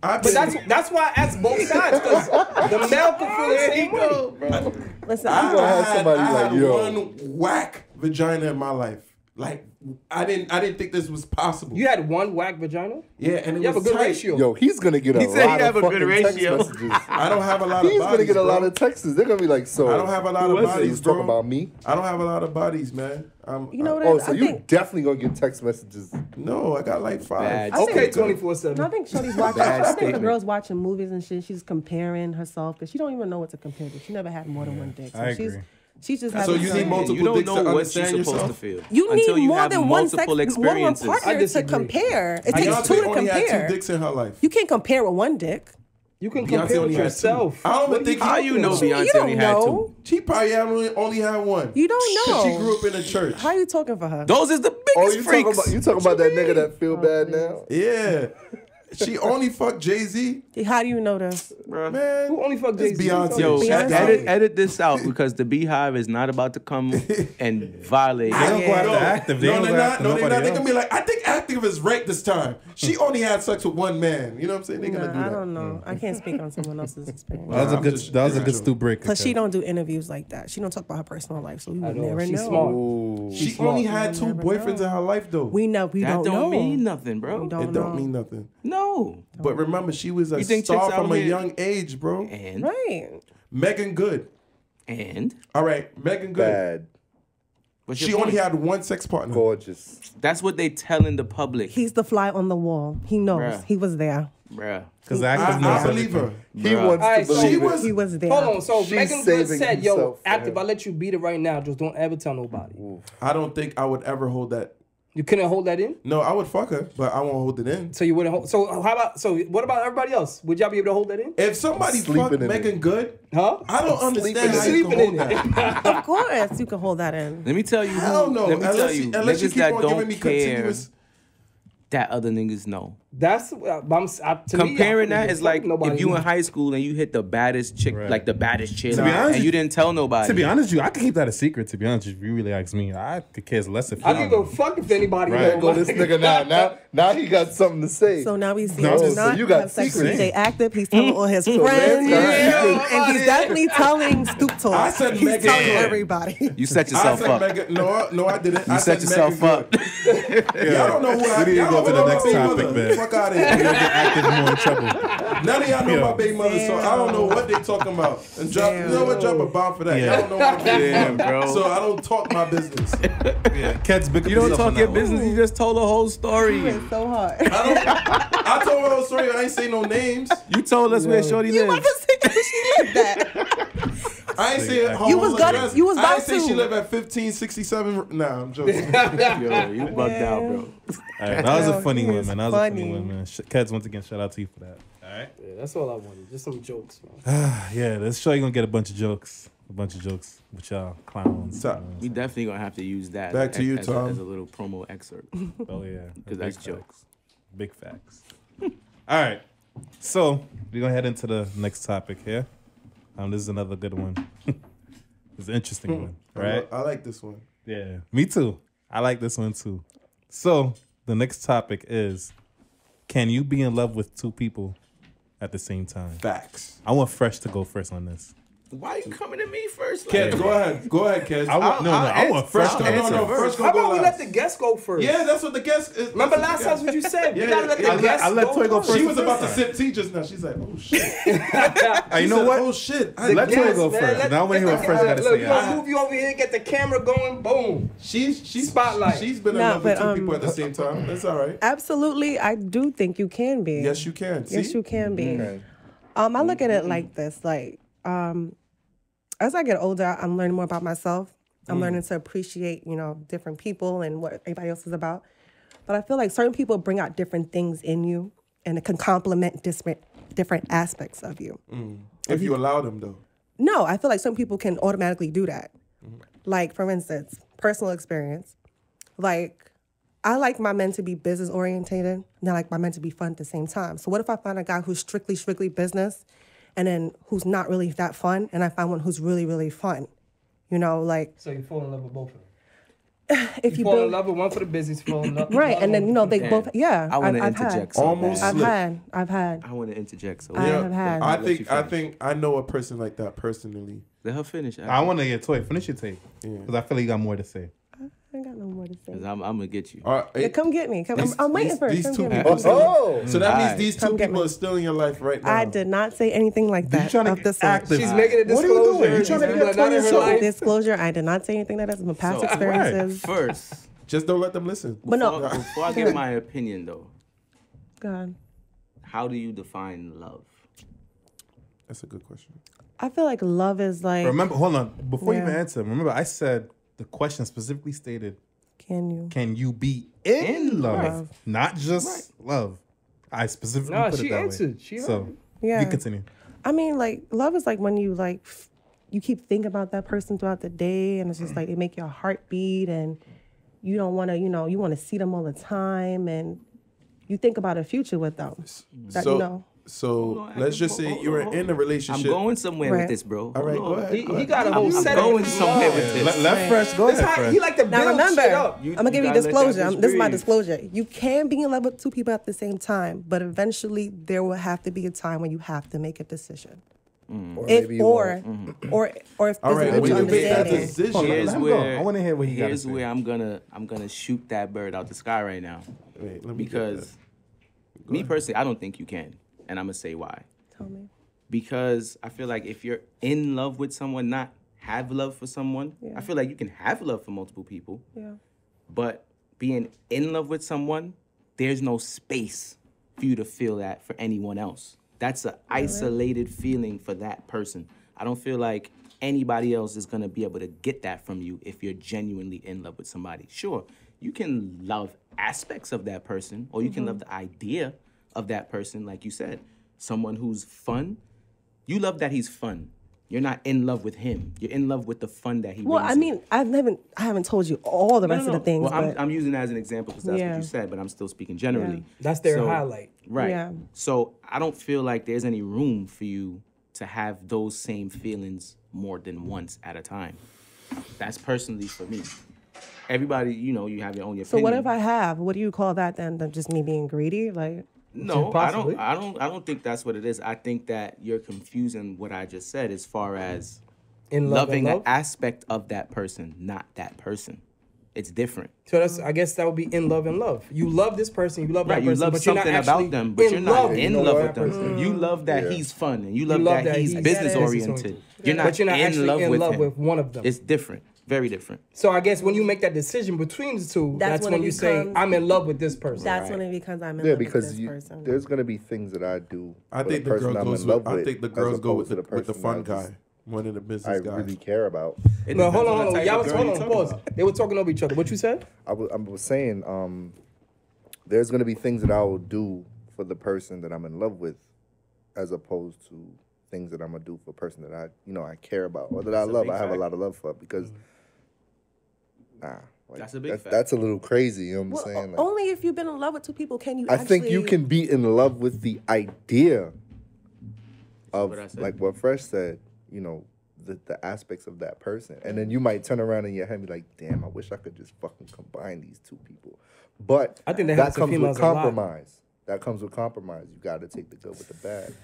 I've But been. that's why I asked both sides because the male can feel the same way. Listen, You gonna have somebody I like, had yo. one whack vagina in my life. Like I didn't think this was possible. You had one whack vagina. Yeah, and it You have a was good tight. ratio. Yo, he's gonna get a He said he lot have of a good fucking text ratio. messages. I don't have a lot of He's bodies. gonna get a lot bro. of texts. They're gonna be like, so. I don't have a lot of who was bodies, He's bro. talking about me. I don't have a lot of bodies, man. you know what it Oh, is? so I you think definitely gonna get text messages. No, I got like 5. Bad. I think- Okay, No, 24/7. I think Shorty's watching. Bad I think the statement. girl's watching movies and shit. She's comparing herself because she don't even know what to compare to. She never had more than one dick. So I she's agree. she's just So having you some- need multiple you don't dicks know to what you're understand supposed yourself? to feel. You until need you more have than one sex, multiple more than one experiences. I partner to disagree. compare. It takes two Beyonce to only had compare. 2 dicks in her life. You can't compare with one dick. You can Beyonce compare only with had 2. yourself. I don't even What think How you know You Beyonce don't only had know. 2? She probably only had 1. You don't 'Cause know. she grew up in a church. How you talking for her? Those is the Oh, biggest you talking freaks. about that nigga that feel bad now? Yeah. She only fucked Jay-Z. How do you know this? Man, Who only fucked it's Jay-Z? Beyonce. Yo, Beyonce. edit this out because the Beehive is not about to come and violate. They don't go after No, active. They no, don't they're go not. after No, they're nobody not. They're else. gonna be like, I think active is right this time. She only had sex with one man. You know what I'm saying? They're gonna do I that. don't know. I can't speak on someone else's experience. That was a I'm good. just- That was a I'm good just- stoop breaker. Plus, she don't do interviews like that. She don't talk about her personal life, so we I would know. never She's know. smart. Ooh. She smart. only had 2 never boyfriends know. in her life, though. We That don't don't know. mean nothing, bro. We don't It don't know. mean nothing. No. But remember, she was a You think star chicks out from a here- young age, bro. And Right. Megan Good. All right, Megan Good. Bad, what's your She only point? had 1 sex partner. gorgeous. That's what they telling the public, He's the fly on the wall. He knows. Bruh. He was there. bruh. Because active knows I believe everything. her. He Bruh. wants Alright, to so believe She it. was- He was there. Hold on. So She's Megan Good saving said, "Yo, himself for active. him. I let you beat it right now. Just don't ever tell nobody." I don't think I would ever hold that. You couldn't hold that in. No, I would fuck her, but I won't hold it in. So you wouldn't hold. So how about? So what about everybody else? Would y'all be able to hold that in? If somebody Sleeping fucked in Megan it. Good, Huh? I don't understand how you Sleeping can in hold it. that. Of course, you can hold that in. Let me tell you. Hell no. Let me tell Unless you. you Niggas keep that on don't giving me care continuous. that other niggas know. That's to Comparing me, I that is like if you in high school and you hit the baddest chick, like the baddest cheerleader, honest, and you didn't tell nobody. To be honest with you, I could keep that a secret. To be honest, if you really ask me, I could care less if I don't give a fuck if anybody Right. Go this nigga now he got something to say. So now we see No, him so not you got have sex with secrets. DJ Active. He's telling all his friends. Lance got And he's definitely telling Stoop Talk. I said he's Megan telling Good. everybody. You set I yourself said up. Megan. No, I didn't. You I set said yourself Megan up. Good. Y'all don't know who I We need to y'all go don't to know the my next baby topic, mother. man. Fuck out of You're here. gonna get Active more in trouble. None of y'all know Yo. my baby mother, so I don't know what they talking about. And drop, you know what? Drop a bomb for that. Yeah. Y'all don't know my baby Damn, mother, bro. so I don't talk my business. Yeah, Cat's big. You don't talk your business. You just told the whole story. It's so hard. I told her, oh, sorry, I ain't say no names. You told us where Shorty You about lives. to say she lived that. I ain't say her You was whole gonna- address. you was I about ain't say to. she live at 1567. Nah, I'm joking. Yo, you bugged out, bro. All right, that was a Yo, funny he one, is man. That was a funny funny. one, man. Cats, once again, shout out to you for that. All right. Yeah, that's all I wanted. Just some jokes, man. Yeah, this show you're gonna get a bunch of jokes with y'all clowns. So- We definitely gonna have to use that. Back to you, as, Tom. As a little promo excerpt. Oh yeah, Because that's Big jokes. facts. Big facts. All right, so we're gonna head into the next topic here. This is another good one. It's an interesting one, right? I like this one. Yeah, me too. I like this one too. So the next topic is: can you be in love with two people at the same time? Facts. I want Phresh to go first on this. Why you coming to me first? Kids, go ahead. Go ahead, kids. I want Phresh to No, answer. first How go about we last. let the guest go first? Yeah, that's what the guest is. Remember last time what you said? Yeah, We gotta let yeah, the guest I let Toy go first. She was about to sip tea just now. She's like, oh shit. Hey, you know said, what? Oh shit. Let Toy go man, first. Now I want to hear what Phresh got to Look, say. you gonna move you over here, get the camera going, boom. She's Spotlight. She's been in No, love with but, two people at the same time. That's all right. Absolutely, I do think you can be. Yes, you can. See? Yes, you can be. Okay. I look at it like this: like, as I get older, I'm learning more about myself. I'm learning to appreciate, different people and what everybody else is about. But I feel like certain people bring out different things in you, and it can complement different aspects of you. If you allow them, though. No, I feel like some people can automatically do that. Like, for instance, personal experience. Like, I like my men to be business orientated, and I like my men to be fun at the same time. So what if I find a guy who's strictly business, and then who's not really that fun, and I find one who's really, really fun? Like, So you fall in love with both of them. if You fall in love with one for the business, fall in love with right, and then they Damn. both, yeah. I want to I've had. interject. So Almost bad. I've had. I want to interject. So I bad. have had. I think I know a person like that personally. Let her finish. I want to hear Toy finish your take because I feel like you got more to say. I ain't got no more to say. Because I'm gonna get you. Yeah, come get me. I'm waiting for it. These Come two get me. people. Oh, So that means Alright. these two Come get people me. are still in your life right now. I did not say anything like that. trying to of the sort. active. She's making a What are you doing? disclosure. You trying to She's get not in her Toya life. Disclosure, I did not say anything like that. That's my past So, experiences. First, Just don't let them listen. But no, before I give my opinion though, God, how do you define love? That's a good question. I feel like love is like, Remember, hold on. Before you Yeah. even answer, remember I said the question specifically stated, can you? can you be in love? love. Not just love. I specifically No, put she it that answered. way. She So Yeah. you continue. I mean, like, love is like when you you keep thinking about that person throughout the day, and it's just like it make your heart beat, and you don't want to, you want to see them all the time, and you think about a future with them. That, So let's just say you were in a I'm relationship. going somewhere Right. with this, bro. All right, Hold go on. ahead. He got a whole I'm setup. going somewhere with this. Let Phresh go That's ahead, how Phresh. he like to Now build remember, shit up. You I'm gonna give you gotta let that disclosure. bitch This is my breathe. disclosure. You can be in love with two people at the same time, but eventually there will have to be a time when you have to make a decision. or If maybe you or won't. or if All there's right, a when mutual you make that understanding. decision, Hold on, Here's let him where go. I wanna hear what he gotta here's say. where I'm gonna shoot that bird out the sky right now. Wait, let me get Because me personally, I don't think you can, and I'm gonna say why. Tell me. Because I feel like if you're in love with someone, not have love for someone, Yeah. I feel like you can have love for multiple people, Yeah. but being in love with someone, there's no space for you to feel that for anyone else. That's an isolated feeling for that person. I don't feel like anybody else is gonna be able to get that from you if you're genuinely in love with somebody. Sure, you can love aspects of that person, or you can love the idea of that person, like you said. Someone who's fun, you love that he's fun. You're not in love with him. You're in love with the fun that he Well, brings I mean, I haven't told you all the rest of the things. Well, but I'm using that as an example because that's Yeah. what you said, but I'm still speaking generally. That's their highlight. Right. Yeah. So I don't feel like there's any room for you to have those same feelings more than once at a time. That's personally for me. Everybody, you have your own opinion. So what if I have? What do you call that then? Than just me being greedy? Like, No, Possibly. I don't think that's what it is. I think that you're confusing what I just said as far as In love loving and an love. aspect of that person, not that person. It's different. So I guess that would be in love and love. You love this person, you love Right, that you person, love but you're not something actually about them, but you're not love in know love what? with them. You love that he's fun, and you love love that he's he's business business-oriented. oriented. You're not, But you're not in actually love in with love him. with one of them. It's different, very different. So I guess when you make that decision between the two, That's that's when when it you say, becomes- I'm in love with this person. that's when it becomes I'm in Yeah, love with because this person. there's gonna be things that I do. I for think the person girl I'm goes in with. love I think the as girls go opposed with to the person fun that I just- guy, one of the I business guys. really care about. It No, hold depends on, the hold on. type Y'all of was girl hold you're on, talking pause. about. They were talking over each other. What you said? I was saying, there's gonna be things that I will do for the person that I'm in love with, as opposed to things that I'm gonna do for a person that I care about or that I That's a love. big I have a fact. lot of love for because, That's a big fact. That's a little crazy. You know what I'm Well, saying? Like, only if you've been in love with two people can you. I think you actually- can be in love with the idea of what I said. like what Phresh said. The aspects of that person, and then you might turn around in your head and be like, "Damn, I wish I could just fucking combine these two people." But I think that that happens to comes with females a lot. compromise. That comes with compromise. You got to take the good with the bad.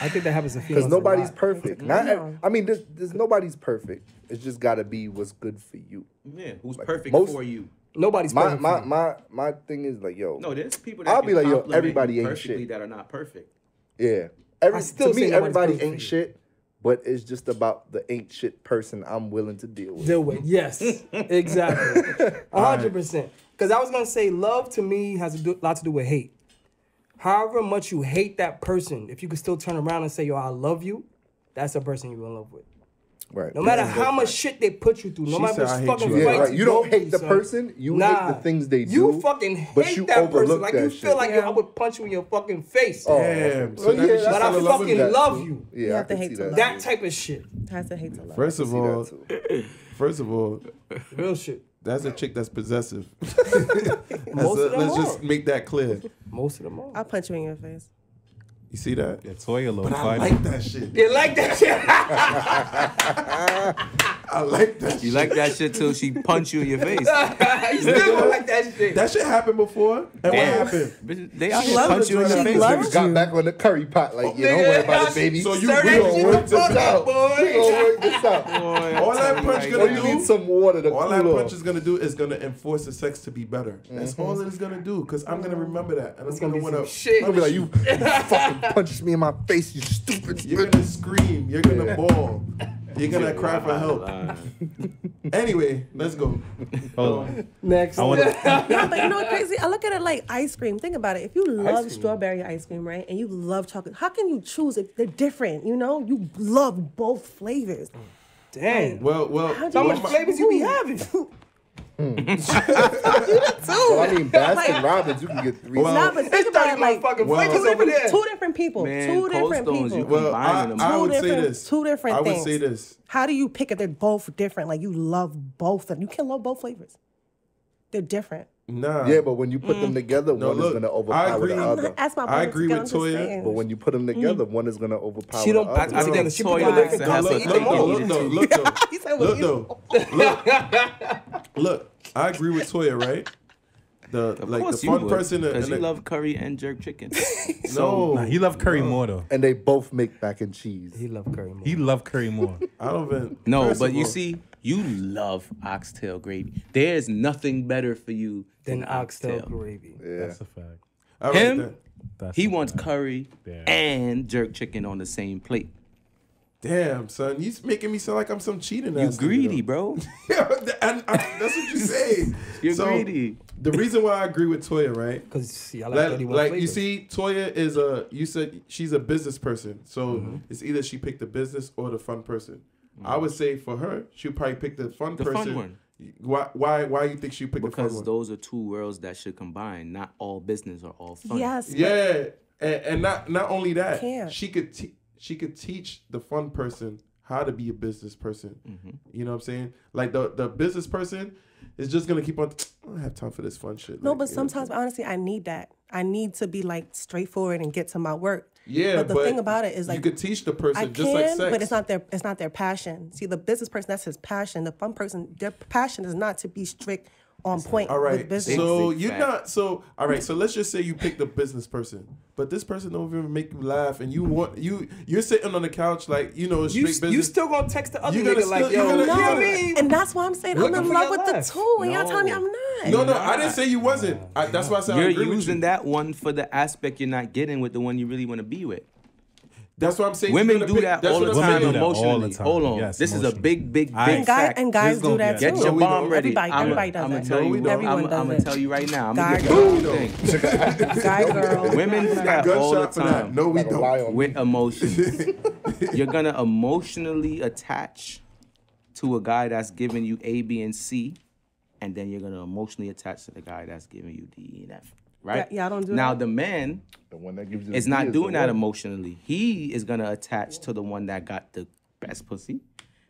I think that happens to females Because a nobody's lot. perfect. I mean, there's nobody's perfect. It's just got to be what's good for you. Yeah, who's Like, perfect most- for you? Nobody's My perfect. for you. my thing is like, yo, No, there's people that I'll can be like, yo, compliment everybody you ain't perfectly shit. that are not perfect. yeah. I still To say me, nobody's everybody perfect for ain't you. shit, but it's just about the ain't shit person I'm willing to deal with. Deal with. Yes, exactly. 100%. Because I was going to say love to me has a lot to do with hate. However much you hate that person, if you can still turn around and say, yo, I love you, that's the person you're in love with. Right. No matter how much shit they put you through, no She matter said, which "I hate fucking you." Yeah, fights right. You don't go hate through, the son. person. You hate the things they do. You fucking but hate you that person. overlook Like that you shit. feel like yo, Yeah. I would punch you in your fucking face. Oh, Damn. okay. So that means she that's- But I fell in love with fucking that love too. you. Yeah, You I have to can hate see to that. love. That type of shit. Has to hate to love. First of See all, that too. Real shit. that's a chick that's possessive. Most of them Let's are. just make that clear. Most of them are. I'll punch you in your face. You see that? Yeah, Toya, little But I fight. like that shit. You like that shit? I like that You shit. like that shit till she punch you in your face. You still gonna like that shit. That shit happened before. And what happened? Bitch, they out here loves punch you in you. your She face. loves Got you. back on the curry pot, like, yeah, don't worry about it, baby. So you Sir, we that gonna shit work was this fucked out. up, boy. We gonna work this out. All that punch Oh, gonna you do. need some water to All that cool punch off. is gonna do is gonna enforce the sex to be better. That's all it is gonna do. Cause I'm gonna remember that, and I'm gonna gonna be want some to. shit. I'm gonna be like, you fucking punched me in my face, you stupid. You're gonna scream. You're gonna bawl. You're gonna cry for help. Anyway, let's go. Hold on. Next. I want to. No, but you know what's crazy? I look at it like ice cream. Think about it. If you love cream. strawberry ice cream, right, and you love chocolate, how can you choose if they're different? You know, you love both flavors. Damn. Well. How much flavors you be having? Well, I mean, Baskin Robbins, you can get 3. Nah, but think about it like motherfucking Well- flavors over there. two different people. Man, two Cold different Stones, you people. can- Well, Combining them. I Two would say different- this. two different I would things. say this. How do you pick if they're both different? Like you love both of them. You can love both flavors. They're different. Nah. Yeah, but when you put them together, No, one look, is gonna I overpower agree. the other. That's my I point. agree with Toya, Saying. But when you put them together, one is gonna overpower She don't- the other. I I think She put Toya them in likes different to have cups a and eat Look them though, all. look though, look though, He said, look though, look. I agree with Toya, right? The Of like course the you fun would, person and because you the, love curry and jerk chicken. no, Nah, he loved curry more though. And they both make mac and cheese. He love curry more. He loved curry more. I don't even. No, first but of you all, see, you love oxtail gravy. There's nothing better for you Then than oxtail oxtail. gravy. Yeah. That's a fact. I like Him? that. That's He a wants fact. curry Damn. and jerk chicken on the same plate. Damn, son, you making me sound like I'm some cheating. You ass nigga, greedy, though. bro. Yeah, and that's what you say. You're So, greedy. The reason why I agree with Toya, right? Because I like Like, 31 like flavors. you see, Toya is you said she's a business person, so it's either she picked the business or the fun person. I would say for her, she'll probably pick the fun The person. fun one. Why you think she picked the fun Because one? those are two worlds that should combine. Not all business or all fun. yes. Yeah, and not only that, Can't. she could teach the fun person how to be a business person. You know what I'm saying? Like the business person is just gonna keep on. I don't have time for this fun shit. No, like, but sometimes, honestly, I need that. I need to be like straightforward and get to my work. Yeah, but the thing about it is like you could teach the person I just like sex. but it's not their passion. See, the business person, that's his passion. The fun person, their passion is not to be strict on point All right, with business. so you're not so. All right, so let's just say you pick the business person, but this person don't even make you laugh, and you're sitting on the couch like it's straight business. You still gonna text the other You nigga gotta like, still- yo, you gotta- you know what I you mean? And that's why I'm saying Looking I'm in for love your with the laugh. two, and y'all tell me I'm not. No, I didn't say you wasn't. That's why I said I You're agree with using you. that one for the aspect you're not getting with the one you really want to be with. That's what I'm saying. Women You're do gonna that pick- all the that's what I'm time saying. do that all the emotionally. time. Hold on. Yes, This is a emotionally. big And guys This do is gonna that be too. a- Get your we bomb don't. ready. Everybody does I'm gonna that. tell you. Everyone I'm does gonna it. tell you right now. I'm Guy, gonna give you girl. one thing. Guy, girl. Women do that all the Gunshot for that. time No, we Gotta lie don't. on with emotions. You're gonna emotionally attach to a guy that's giving you A, B, and C, and then you're gonna emotionally attach to the guy that's giving you D, E, and F. Right? Yeah, y'all don't do now that? the man The one that gives you is the not D doing the that one. emotionally. He is gonna attach to the one that got the best pussy,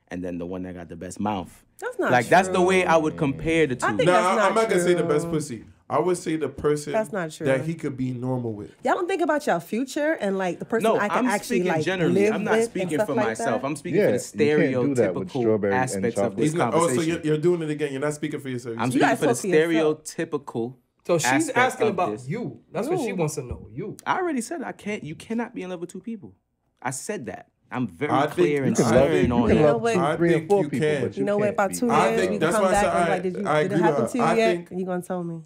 and then the one that got the best mouth. That's not like that's the true. way I would compare the two. I think No, that's I'm not not gonna say the true. best pussy. I would say the person That's not true. that he could be normal with. Y'all don't think about your future and like the person No, I can I'm actually speaking like generally. live I'm not with and speaking stuff for like myself. that. I'm speaking Yeah, for the you can't do that with stereotypical strawberry and aspects of chocolate. this He's not. Oh, so conversation. you're doing it again. You're not speaking for yourself. I'm You're speaking gotta for the talk for yourself. stereotypical. So she's aspect asking of about this. you. That's what she wants to know. You. I already said I can't. You cannot be in love with two people. I said that. I'm very I think clear and you can love stern it. on You can You know love what? two, I 3, and think 4 you people, can. but You know what? can't About be. 2 I years, think we that's come why I back said and I- like, did I it agree happen with to her. you I yet? think- You gonna tell me?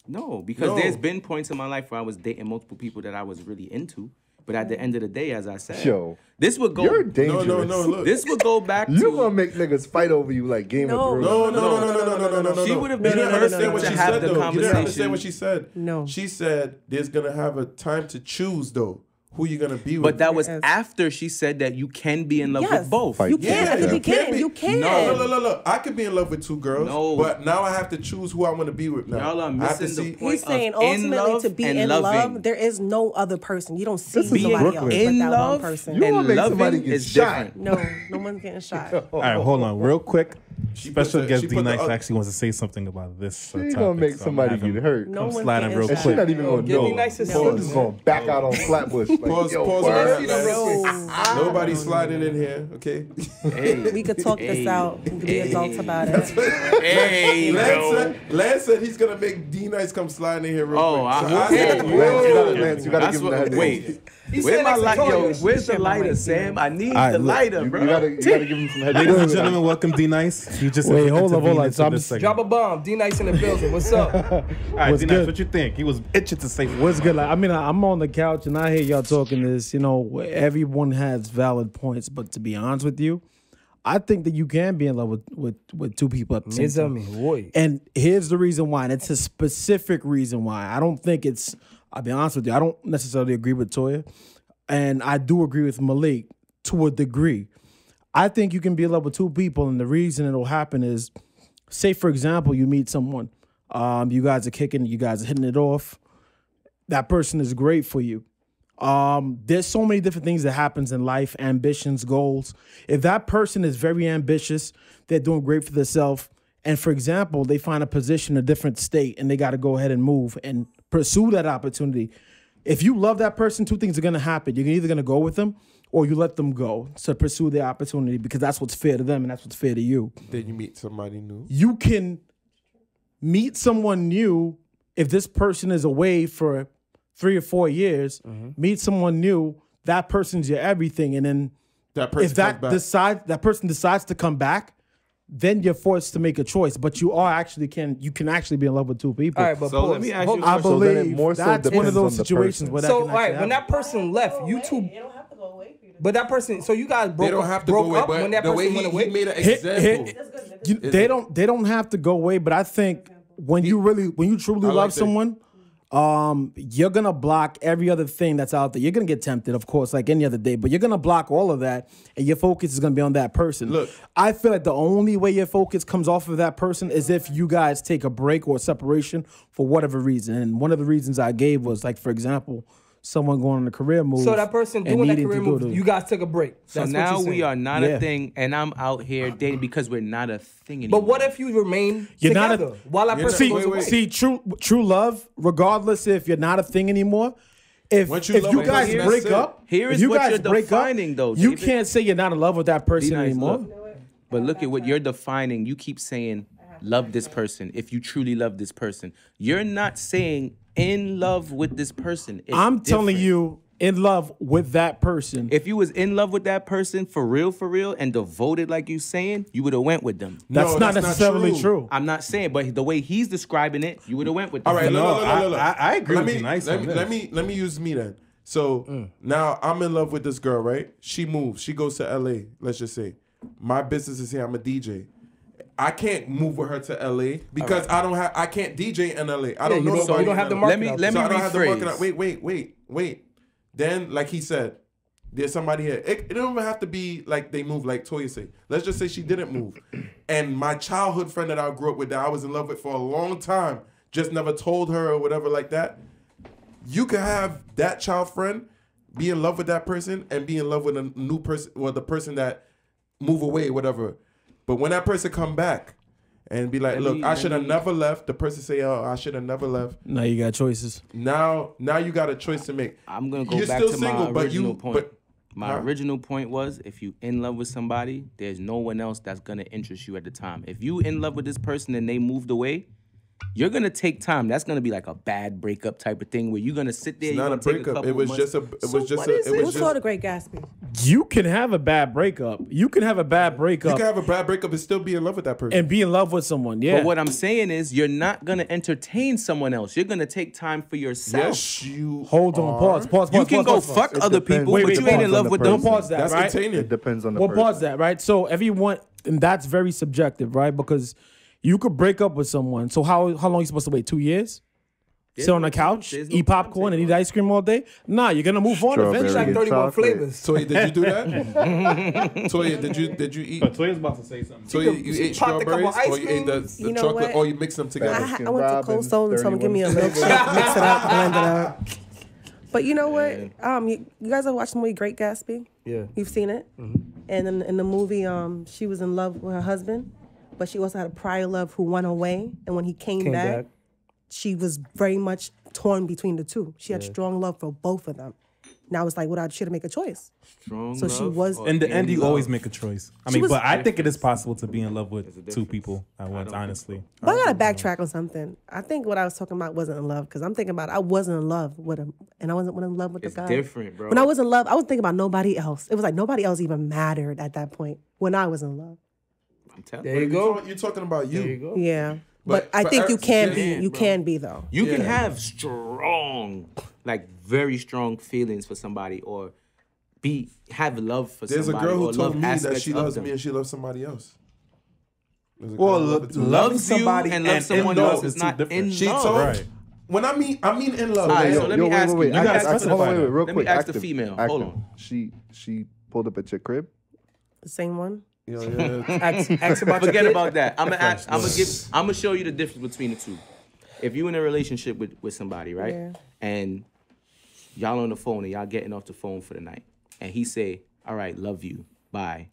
No, because No. there's been points in my life where I was dating multiple people that I was really into. But at the end of the day, as I said, Yo, this would go. you're dangerous. No, look. This would go back You gonna to. make niggas fight over you like Game No. of Thrones. No. She would have You been didn't the understand person what to she have said, the though. You didn't understand conversation. what she said. No. She said there's gonna have a time to choose though who you're gonna be with. But that was Yes. after she said that you can be in love Yes. with both. Fight. You can at the Yeah. beginning. You can. No. I could be in love with two girls. No. But now I have to choose who I want to be with now. Y'all are I have to missing the see. point. He's saying of in ultimately love to be and in loving. love, there is no other person. You don't see This is somebody Brooklyn. else but In that love one person. You wanna and make somebody loving get is shot. different. No, no one's getting shot. All right, hold on, real quick. Special put guest the- D she put the Nice other- actually wants to say something about this. She topic, gonna make so I'm somebody gonna have get him hurt. No come one's sliding getting real And shot. she not even gonna Give me know. nice and She slow. just gonna back out on Flatbush. Like, Pause yo, on word? that. Nobody sliding in here, okay? Hey, We could talk this out. We could be adults about it. hey, bro. Lance said he's gonna make D Nice come sliding in here real Oh, quick. I- said, Lance, you gotta That's give him what. the heads Wait, up. He where's said my next to light? Yo, Toya. where's the Shit, my lighter, light, Sam? I need right, the look, lighter, You bro. gotta give him some heads Ladies and up. gentlemen, welcome D Nice. He just Wait, hold up. intervened So into I'm this segment. Drop a bomb. D Nice in the building. What's up? All right, What's D Nice, good? what you think? He was itching to say What's good? Like, I mean, I'm on the couch and I hear y'all talking this. You know, everyone has valid points, but to be honest with you, I think that you can be in love with two people at the same Tell time. me, boy. And here's the reason why, and it's a specific reason why. I don't think it's. I'll be honest with you. I don't necessarily agree with Toya, and I do agree with Malik to a degree. I think you can be in love with two people, and the reason it'll happen is, say for example, you meet someone, you guys are kicking, you guys are hitting it off. That person is great for you. There's so many different things that happens in life, ambitions, goals. If that person is very ambitious, they're doing great for themselves, and for example, they find a position in a different state and they got to go ahead and move and pursue that opportunity. If you love that person, two things are going to happen. You're either going to go with them or you let them go to pursue their opportunity because that's what's fair to them and that's what's fair to you. Then you meet somebody new. You can meet someone new if this person is away for 3 or 4 years, meet someone new, that person's your everything. And then That person if that comes back. that person decides to come back, then you're forced to make a choice. But you can actually be in love with two people. All right, but So pause. let me ask you a I question. So then it believe more so that's one depends of those on the situations person. where that So, can all right, actually when happen. that person left, you two. It don't have to go away for you to But that person, so you guys They broke don't have to go broke away, up but when that the way person went he away. made an Hit- example. They don't have to go away, but I think when you truly I like love that. someone, you're gonna block every other thing that's out there. You're gonna get tempted, of course, like any other day, but you're gonna block all of that, and your focus is gonna be on that person. Look. I feel like the only way your focus comes off of that person is if you guys take a break or a separation for whatever reason. And one of the reasons I gave was, like, for example, someone going on a career move. So that person and doing that needing career to go move, to- you guys took a break. So That's what now you're we saying. are not Yeah. a thing, and I'm out here dating because we're not a thing anymore. But what if you remain You're together not a- while that person See, goes away? see, true love, regardless if you're not a thing anymore. If Once you, you love a guys person, break that's it. up, Here if is you what guys you're break defining, up, though, you David. can't say you're not in love with that person nice, anymore. look. But look at what you're defining. You keep saying, love this person. If you truly love this person, you're not saying in love with this person. It's I'm telling different. you, in love with that person. If you was in love with that person for real, and devoted like you saying, you would have went with them. That's No, not that's not necessarily true. true. I'm not saying, but the way he's describing it, you would have went with them. All right, No, look. I agree Let with me, you. Nice let on me, this. let me use me then. So now I'm in love with this girl, right? She moves. She goes to LA. Let's just say my business is here. I'm a DJ. I can't move with her to LA because I can't DJ in LA. I don't know you nobody. don't have in the LA. market Let me out let So me I don't have to mark it rephrase. out. Wait. Then, like he said, there's somebody here. It don't even have to be like they move, like Toya said. Let's just say she didn't move. And my childhood friend that I grew up with, that I was in love with for a long time, just never told her or whatever like that. You can have that child friend be in love with that person and be in love with a new person, or the person that move away, whatever. But when that person come back and be like, look, I should have never left. The person say, oh, I should have never left. Now you got choices. Now you got a choice to make. I'm gonna go You're back still to single, my but original you- point. but- My original point was, if you in love with somebody, there's no one else that's gonna interest you at the time. If you in love with this person and they moved away, you're gonna take time. That's gonna be like a bad breakup type of thing where you're gonna sit there. It's you're not a gonna take breakup. couple It was months. just a. It was just What a. is It it? It was was just. called a Great Gatsby. You can have a bad breakup. You can have a bad You breakup can have a bad breakup and still be in love with that person. and be in love with someone. Yeah. But what I'm saying is, you're not gonna entertain someone else. You're gonna take time for yourself. Yes, you. Hold on. are. Pause. You can go pause. fuck It other depends. people, Wait, but wait, you ain't pause in love on with the them. Don't pause that, That's right? containing. It depends on the We'll person. pause that, right? So everyone, and that's very subjective, right? Because you could break up with someone. So how long are you supposed to wait? 2 years? Sit on the couch, there's no eat popcorn, and eat ice cream all day? Nah, you're gonna move on Strawberry eventually. Like and 31 chocolate. flavors. Toya, did you do that? Toya, did you eat? But Toya's about to say something. Toya, you ate popped a couple strawberries, ice or you ate the You know chocolate, what? or you mixed them together? Baskin I went to Cold Robbins, Stone and told them, give me a 31 milkshake, mix it up, blend it up. But you know what? You guys have watched the movie Great Gatsby? Yeah. You've seen it? And in the movie, she was in love with her husband, but she also had a prior love who went away. And when he came back, she was very much torn between the two. She had strong love for both of them. Now it's like, she had to make a choice. Strong So she love was- or In the end, you love? always make a choice. I She mean, was- but I think it is possible to be in love with two difference. people at once, honestly. But I gotta backtrack on something. I think what I was talking about wasn't in love, because I'm thinking about I wasn't in love with him, and I wasn't in love with It's the guy. different, bro. When I was in love, I was thinking about nobody else. It was like nobody else even mattered at that point when I was in love. I'm telling There you go. You're talking about you. There you go. Yeah, but I for think you us, can yeah, be. You bro. can be though. You can have strong, like very strong feelings for somebody, or have love for There's a somebody. girl or who love told me that aspects she of loves them. me and she loves somebody else. There's a girl Well, I love it too. loving Loves you somebody and love and someone in love else is is two not different. in She love. told. Right. When I mean in love. All right, Yo, so let me ask you. Wait, You gotta ask- specify hold on, that. wait, real Let me quick. ask the active, female. active. Hold on. She pulled up at your crib. The same one. yeah. Ask about your Forget kid. about that. I'm gonna show you the difference between the two. If you in a relationship with somebody, right? Yeah. And y'all on the phone and y'all getting off the phone for the night, and he say, "All right, love you, bye."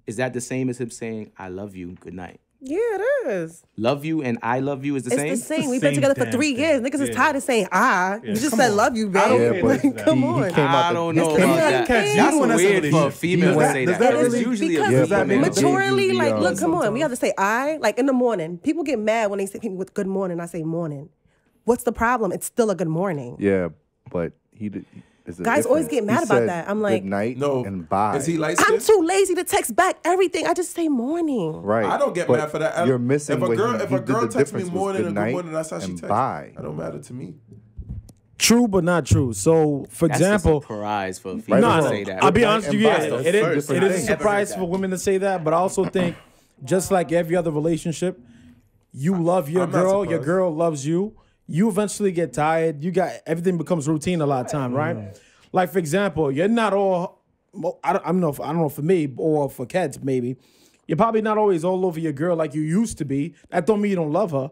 Is that the same as him saying, "I love you, good night"? Yeah, it is. Love you and I love you is the It's same. the same. We've same been together for damn 3 thing. years. Niggas is Yeah. tired of saying You just come said on. love you, babe. I don't Yeah, care but about that. Come he on. came out I the- don't know This about is that. like- That's You wanna weird have a for a relationship. female to Does say that that. really- It's usually a because Yeah, female. but maturely, like, Yeah. look, come on. We have to say like in the morning. People get mad when they say with good morning. I say morning. What's the problem? It's still a good morning. Yeah, but he did. there's a Guys always difference. get mad He about said that. I'm like, good night No. and bye. Is he light I'm skinned? too lazy to text back everything. I just say morning. Right. I don't get but mad for that. You're missing if a what girl, he if did a girl the texts me difference was morning and good good night morning, that's how she and texts. bye. It don't matter to me. True, but not true. So, for That's example, a surprise for a female no, to no. say that. I'll be Good night honest with and you. bye. Yeah, That's it is. different It is a things. surprise for women to say that, but I also think, just like every other relationship, you love your I'm not girl. Your surprised. girl loves you. You eventually get tired. Everything becomes routine a lot of time, right? Like, for example, you're not all. I don't know for me or for kids maybe. You're probably not always all over your girl like you used to be. That don't mean you don't love her.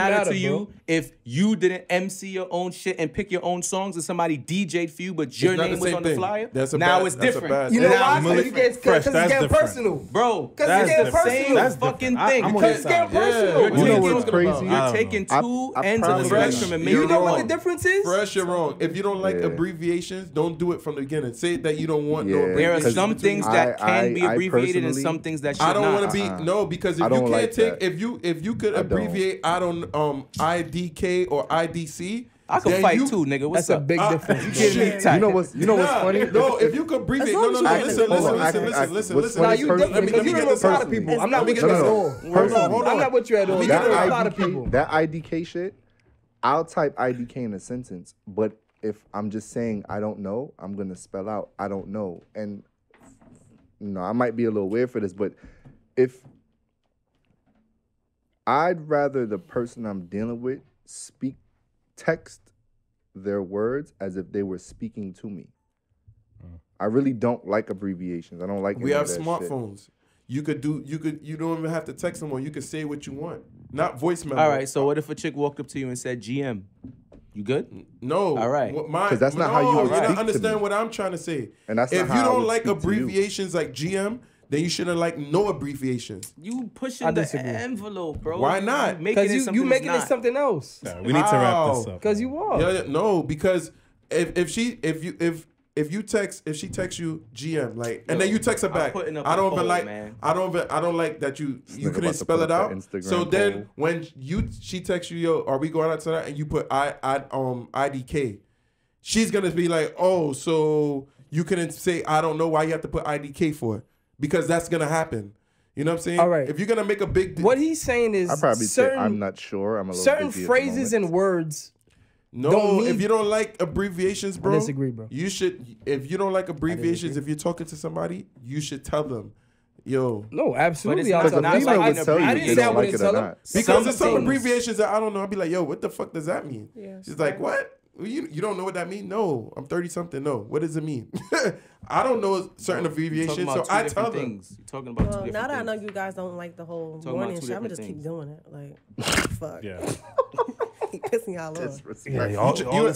matter, to you bro. if you didn't MC your own shit and pick your own songs and somebody DJ'd for you, but your It's not name the was same on the thing. flyer? That's a now bad- it's that's a different. bad- You know Now, why? Malik, Because it's Phresh, that's getting different. personal. Bro, Because That's it's getting different. personal. That's fucking different. thing. I'm on Because his it's getting side. personal. You're You know taking- what's crazy? You're I don't taking know. two I ends of the promise spectrum you. and You making know it what one. the difference is? Fresh, you're wrong. If you don't like Yeah. abbreviations, don't do it from the beginning. Say that you don't want no Yeah. There are abbreviations. some things that can be I abbreviated and personally- some things that should I don't not. want to be no, because if I you don't can't like take that. if you could I don't. abbreviate I don't IDK or IDC, I could then fight you- too, nigga. What's That's a up? big difference. You getting me shit. tight. You know what's funny? No, if you could abbreviate. As No, long no, as no. you Listen. Hold on, Listen. Nah, you Let me- different let because me you get don't this apply to personally. people. I'm not with you No, at no. all. Personally. I'm not with you at all. You Let me don't get apply to it. people. That IDK shit, I'll type IDK in a sentence, but if I'm just saying I don't know, I'm gonna spell out I don't know. And I might be a little weird for this, but if I'd rather the person I'm dealing with text their words as if they were speaking to me. I really don't like abbreviations. I don't like We any have of that smartphones. You don't even have to text someone. You can say what you want, not voicemail. All right, so what if a chick walked up to you and said GM? You good? No. All right. Because that's not how you would You're speak not to understand me. what I'm trying to say. And that's if not you how I don't would like speak to you. abbreviations like GM, then you shouldn't like no abbreviations. You I pushing the disagree. envelope, bro. Why not? You making Because it you something making it's it not. something else. All right, we need to wrap this How? up. Because you are. Yeah, no, because if she texts you GM like, and then you text her I'm back, putting up I a don't even poll, like, man. I don't like that you nigga couldn't about to spell put it up out. the Instagram So then poll. when she texts you, yo, are we going out tonight? And you put IDK, she's gonna be like, oh, so you couldn't say I don't know why you have to put IDK for it, because that's gonna happen. You know what I'm saying? All right. If you're gonna make a big What he's saying is I probably say certain, I'm not sure. I'm a little certain busy at the phrases moment. and words. No, don't mean- if you don't like abbreviations, bro, disagree, bro. You should. If you don't like abbreviations, if you're talking to somebody, you should tell them, yo, No, absolutely. not- I'll Because tell a them. female I would tell you I if didn't they say I don't wouldn't like it or tell them. not. because there's some things- abbreviations that I don't know. I'll be like, yo, what the fuck does that mean? Yeah, She's like, what? Well, you don't know what that means? No, I'm 30 something. No, what does it mean? I don't know certain You're abbreviations, talking so about two I different tell them. things. You're talking about two Well, different now that I things. know you guys don't like the whole Talking about warning two shit, I'm gonna different just keep doing it. Like, fuck. Yeah. Keep pissing y'all off. Disrespect.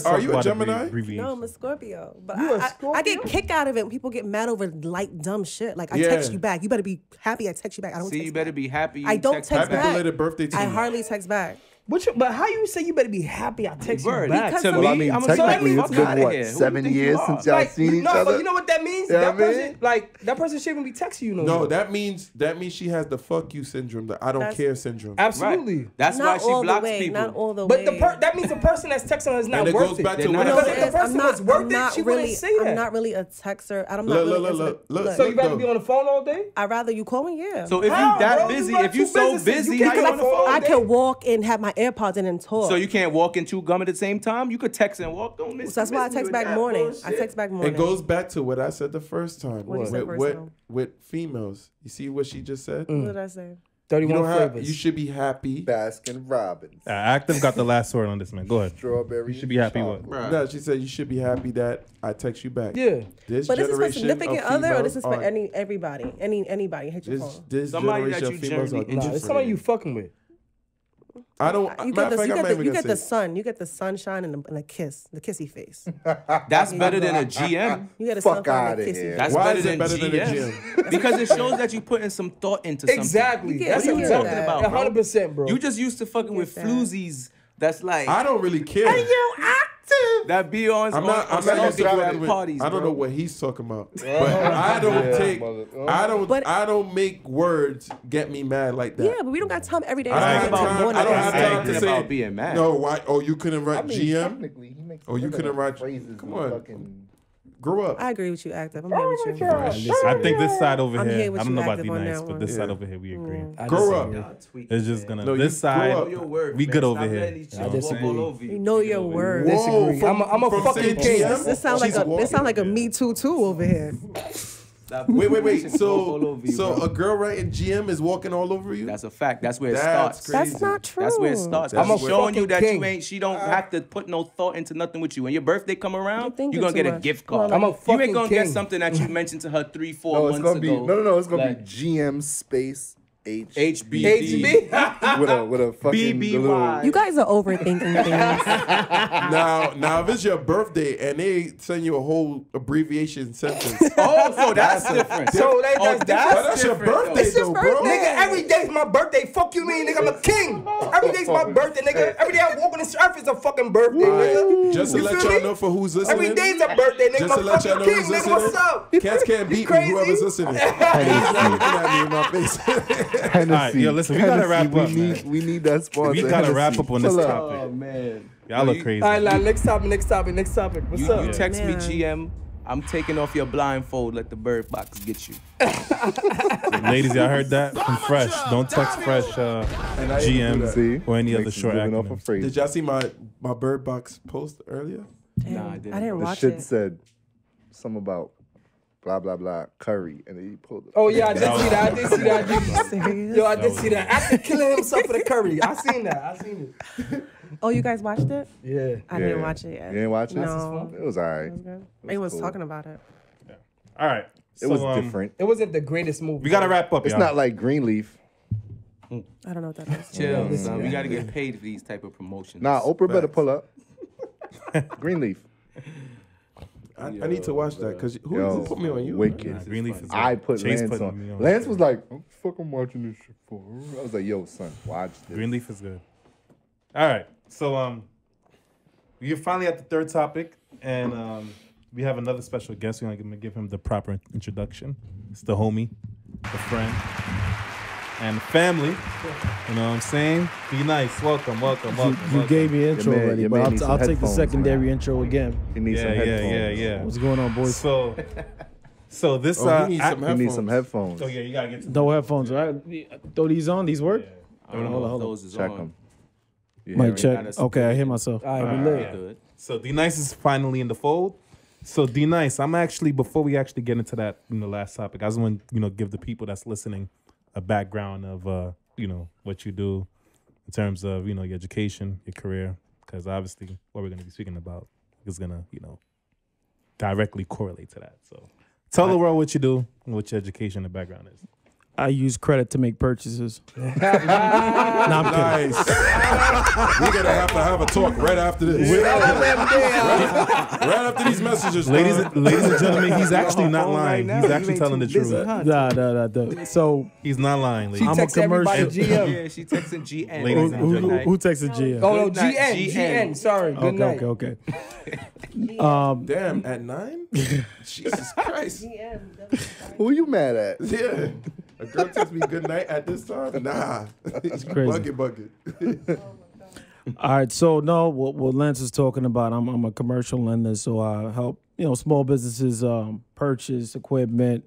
Are you a Gemini? No, I'm a Scorpio. But You a I get Scorpio? kick out of it when people get mad over light, dumb shit. Like, I Yeah. text you back. You better be happy I text you back. I don't See, text you better back. be happy. You I don't text text back. Happy back. belated birthday to I you. hardly text back. But how you say you better be happy I text Word. you back? Because To some- me, Well, I mean, I'm a technically, fuck it's been outta what, here. Who you 7 think you years are? since y'all seen each no, other? but you know what that means? Yeah, that I mean- person, that person shouldn't be texting you no No, more. that means she has the fuck you syndrome, the I don't That's- care syndrome. Absolutely. Right. That's why Not she all the blocks way. people. Not all the But way. that means the person that's texting her is not And it worth goes it. back to They're what not- I Because said. if the person was worth it, she wouldn't say that. I'm not really a texter. I'm not Look, really look, into look, the- look. So you rather though. be on the phone all day? I'd rather you call me, yeah. So if How, you that bro? busy, You run if you two so businesses. busy, You how can't you on the phone? I day? can walk and have my AirPods in and talk. So you can't walk and chew gum at the same time? You could text and walk. Don't miss. So that's why I miss me text with back that morning. bullshit. I text back morning. It goes back to what I said the first time. What you said first time? With females. You see what she just said? What did I say? You 31 don't have, flavors. you should be happy. Baskin Robbins. Active got the last word on this, man. Go ahead. Strawberry. You should be happy with. chocolate. No, she said you should be happy that I text you back. Yeah. This But this is for generation significant of other, or this females is for are- everybody? Anybody? Hit your phone. This Somebody that generation you of females are generally Nah, it's different. somebody you fucking with. I don't. You matter get of fact, I'm not even you gonna get the say- sun. You get the sunshine and a kiss, the kissy face. That's better than a GM. You get a Fuck sunflower and outta a kissy here. face. That's Why better is it than better than a GM. Because it shows that you putting some thought into something. Exactly. You get- That's you what I'm get talking that. about. 100%, bro. You just used to fucking with that. floozies. That's like I don't really care. that be on. I'm not used to at with, parties. I don't know bro. what he's talking about. But I don't take. But- I don't make words get me mad like that. Yeah, but we don't got time every day. I don't to have talk time. more I don't than have that. time to About say being mad. No, why? Oh, you couldn't write I mean, GM. technically, he makes. Oh, you couldn't write- phrases. come and on. Fucking, Grow up. I agree with you, Active. I'm here with you. I think this side over I'm here. here with I don't you, know about Active, the on nice, that but one. this side Yeah. over here we agree. I Grow disagree. up. It's just gonna No, you this grow side. up. Your word, We man. good Stop over here. letting these chicks walk disagree. all over You know your word. Disagree. Whoa, I'm a from fucking saying king. GM? This sounds like She's this sound like a walking. Me Too over here. Stop Wait. letting these chicks walk all So, over you, so bro. a girl writing GM is walking all over you? That's a fact. That's where it That's starts. crazy. That's not true. That's where it starts. That's I'm where- showing you fucking that king. you ain't. She don't have to put no thought into nothing with you. When your birthday come around, thinking you're gonna too get a much. gift Come card. on, I'm a You fucking ain't gonna get king. something that you mentioned to her 3-4 no, it's months gonna be ago. no. It's gonna Like, be GM space H HBD. HB. with a fucking the little- BBY. You guys are overthinking things. Now, if it's your birthday and they send you a whole abbreviation sentence, Oh, so that's different. So that's but that's your different, though. birthday, It's your though, bro. birthday. Nigga, every day's my birthday. Fuck you mean, nigga, I'm a king. Every day's my birthday, nigga. Every day I walk on this earth is a fucking birthday, nigga. Just to You let feel y'all me? know for who's listening. Every day's a birthday, nigga. Just I'm to a let y'all fucking know king, who's nigga. listening. What's up? Cats can't beat me. crazy? Whoever's listening. Hennessy. Looking at me in my face. Hennessy. All right, yo, listen, we gotta Hennessy, wrap up, We need that sponsor. We gotta wrap Hennessy. up on this Pull up. topic. Oh man. Y'all look crazy. All right, like, next topic. What's You up? text me Man. GM. I'm taking off your blindfold. Let the bird box get you. Ladies, y'all heard that from Phresh. Don't text Phresh And I didn't do that. GM or any other Makes short living off acronym. of phrase. Did y'all see my Bird Box post earlier? Damn, Nah, I I didn't. didn't The watch shit it. said something about blah blah blah curry, and then he pulled it. Oh yeah, I did see that. Serious? Yo, I did see that. After killing himself for the curry, I seen that. Oh, you guys watched it? Yeah. I didn't watch it yet. You didn't watch it? No. It was alright. It was good. was He was cool. talking about it. All right. It was different. It wasn't the greatest movie. We got to wrap up, It's y'all. not like Greenleaf. I don't know what that is. Chill, son. We got to get paid for these type of promotions. Nah, Oprah better Facts. pull up. Greenleaf. I need to watch that because who Yo, put me on you? wicked. Nah, Greenleaf is I good. put Chase Lance putting me on. on. Lance was like, "What the fuck I'm watching this shit for?" I was like, "Yo, son, watch this." Greenleaf is good. All right. So we're finally at the third topic, and we have another special guest. We're gonna give him the proper introduction. It's the homie, the friend, and the family. You know what I'm saying? Be nice. Welcome. You gave me intro man- already, your but man I'll, needs some I'll take the headphones, secondary man. intro again. He needs some headphones. Yeah. What's going on, boys? So this Oh, he needs some He needs some headphones. headphones. Oh yeah, you gotta get to No headphones, right? Throw these on. These work. I don't know if those is Check on. them. Mic check. gotta Okay, I hear split it. myself. All right, we lit. Good. So D Nice is finally in the fold. So D Nice, I'm actually before we actually get into that, last topic, I just want give the people that's listening a background of what you do in terms of your education, your career, because obviously what we're going to be speaking about is going to directly correlate to that. So tell the world what you do and what your education and background is. I use credit to make purchases. Nah, I'm kidding. Nice. We're gonna have to have a talk right after this. right after these messages, Ladies man. and gentlemen, he's actually not phone right lying. now. He's You actually ain't telling the too busy, truth. huh? Nah. So He's not lying, She ladies. I'm a texts everybody commercial- GM. Yeah, she texting GN. Ladies who, and who, who texted GM? Oh no, Good night, GN. Sorry. Good night. Okay. Damn, at 9? Jesus Christ. Who you mad at? Yeah. A girl texts me good night at this time? Nah. That's crazy. Bucket. All right, so no, what Lance is talking about, I'm a commercial lender, so I help small businesses purchase equipment.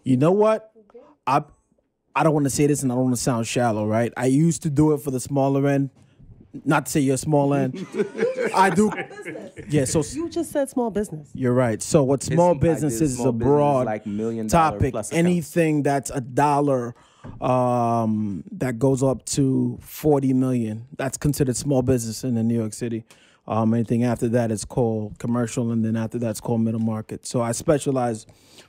You know what? I don't want to say this, and I don't want to sound shallow, right? I used to do it for the smaller end. Not to say you're small end. I do. Yeah, so You just said small business. you're right. So what small His idea business is small a business broad like $1 million topic. plus accounts. Anything that's $1 that goes up to 40 million, that's considered small business in New York City. Anything after that is called commercial, and then after that's called middle market. So I specialize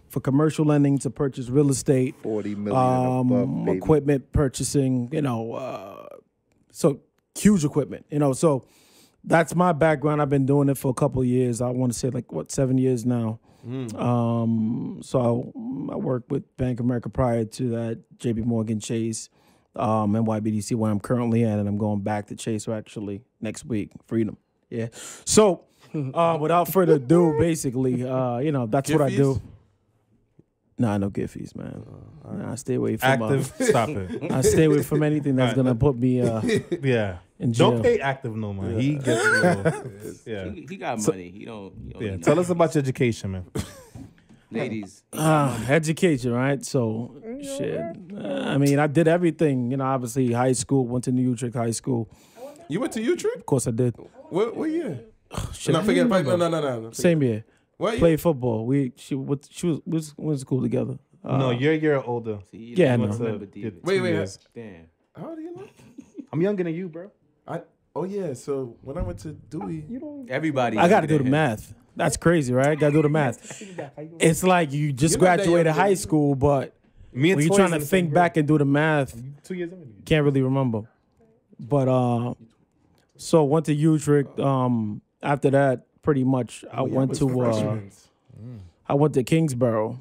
for commercial lending to purchase real estate, 40 million and above, baby. equipment purchasing. So huge equipment. So that's my background. I've been doing it for a couple of years. I want to say 7 years now. So I worked with Bank of America prior to that, JP Morgan Chase, and YBDC, where I'm currently at, and I'm going back to Chase actually next week. Freedom. Yeah. So without further ado, basically, that's what I do. Nah, no Giphies, man. Nah, I stay away from Active, stop it. I stay away from anything that's gonna put me Yeah. in jail. Don't pay active no more. He gets a little, yeah. He got money. He don't Yeah. need Tell no- us about your education, man. Ladies. Education, right? So, shit. I mean, I did everything. Obviously, high school. Went to New Utrecht High School. You went to Utrecht? Of course, I did. What year? Shit, No, I forget. don't remember. No. Same year. What year? Played football. We went to school together. No, you're a year older. See, you Yeah, I don't know. remember Get David. 2 Wait. years. Damn. How old are you now? I'm younger than you, bro. Oh, yeah. So when I went to Dewey, Everybody. I got to do younger the than him. math. That's crazy, right? Got to do the math. It's like you just You're not that graduated young, high baby. school, but Me and when you're Toys trying in to the same think grade. back and do the math, 2 years older than you. can't really remember. But so went to Utrecht. After that, pretty much I went to Kingsborough.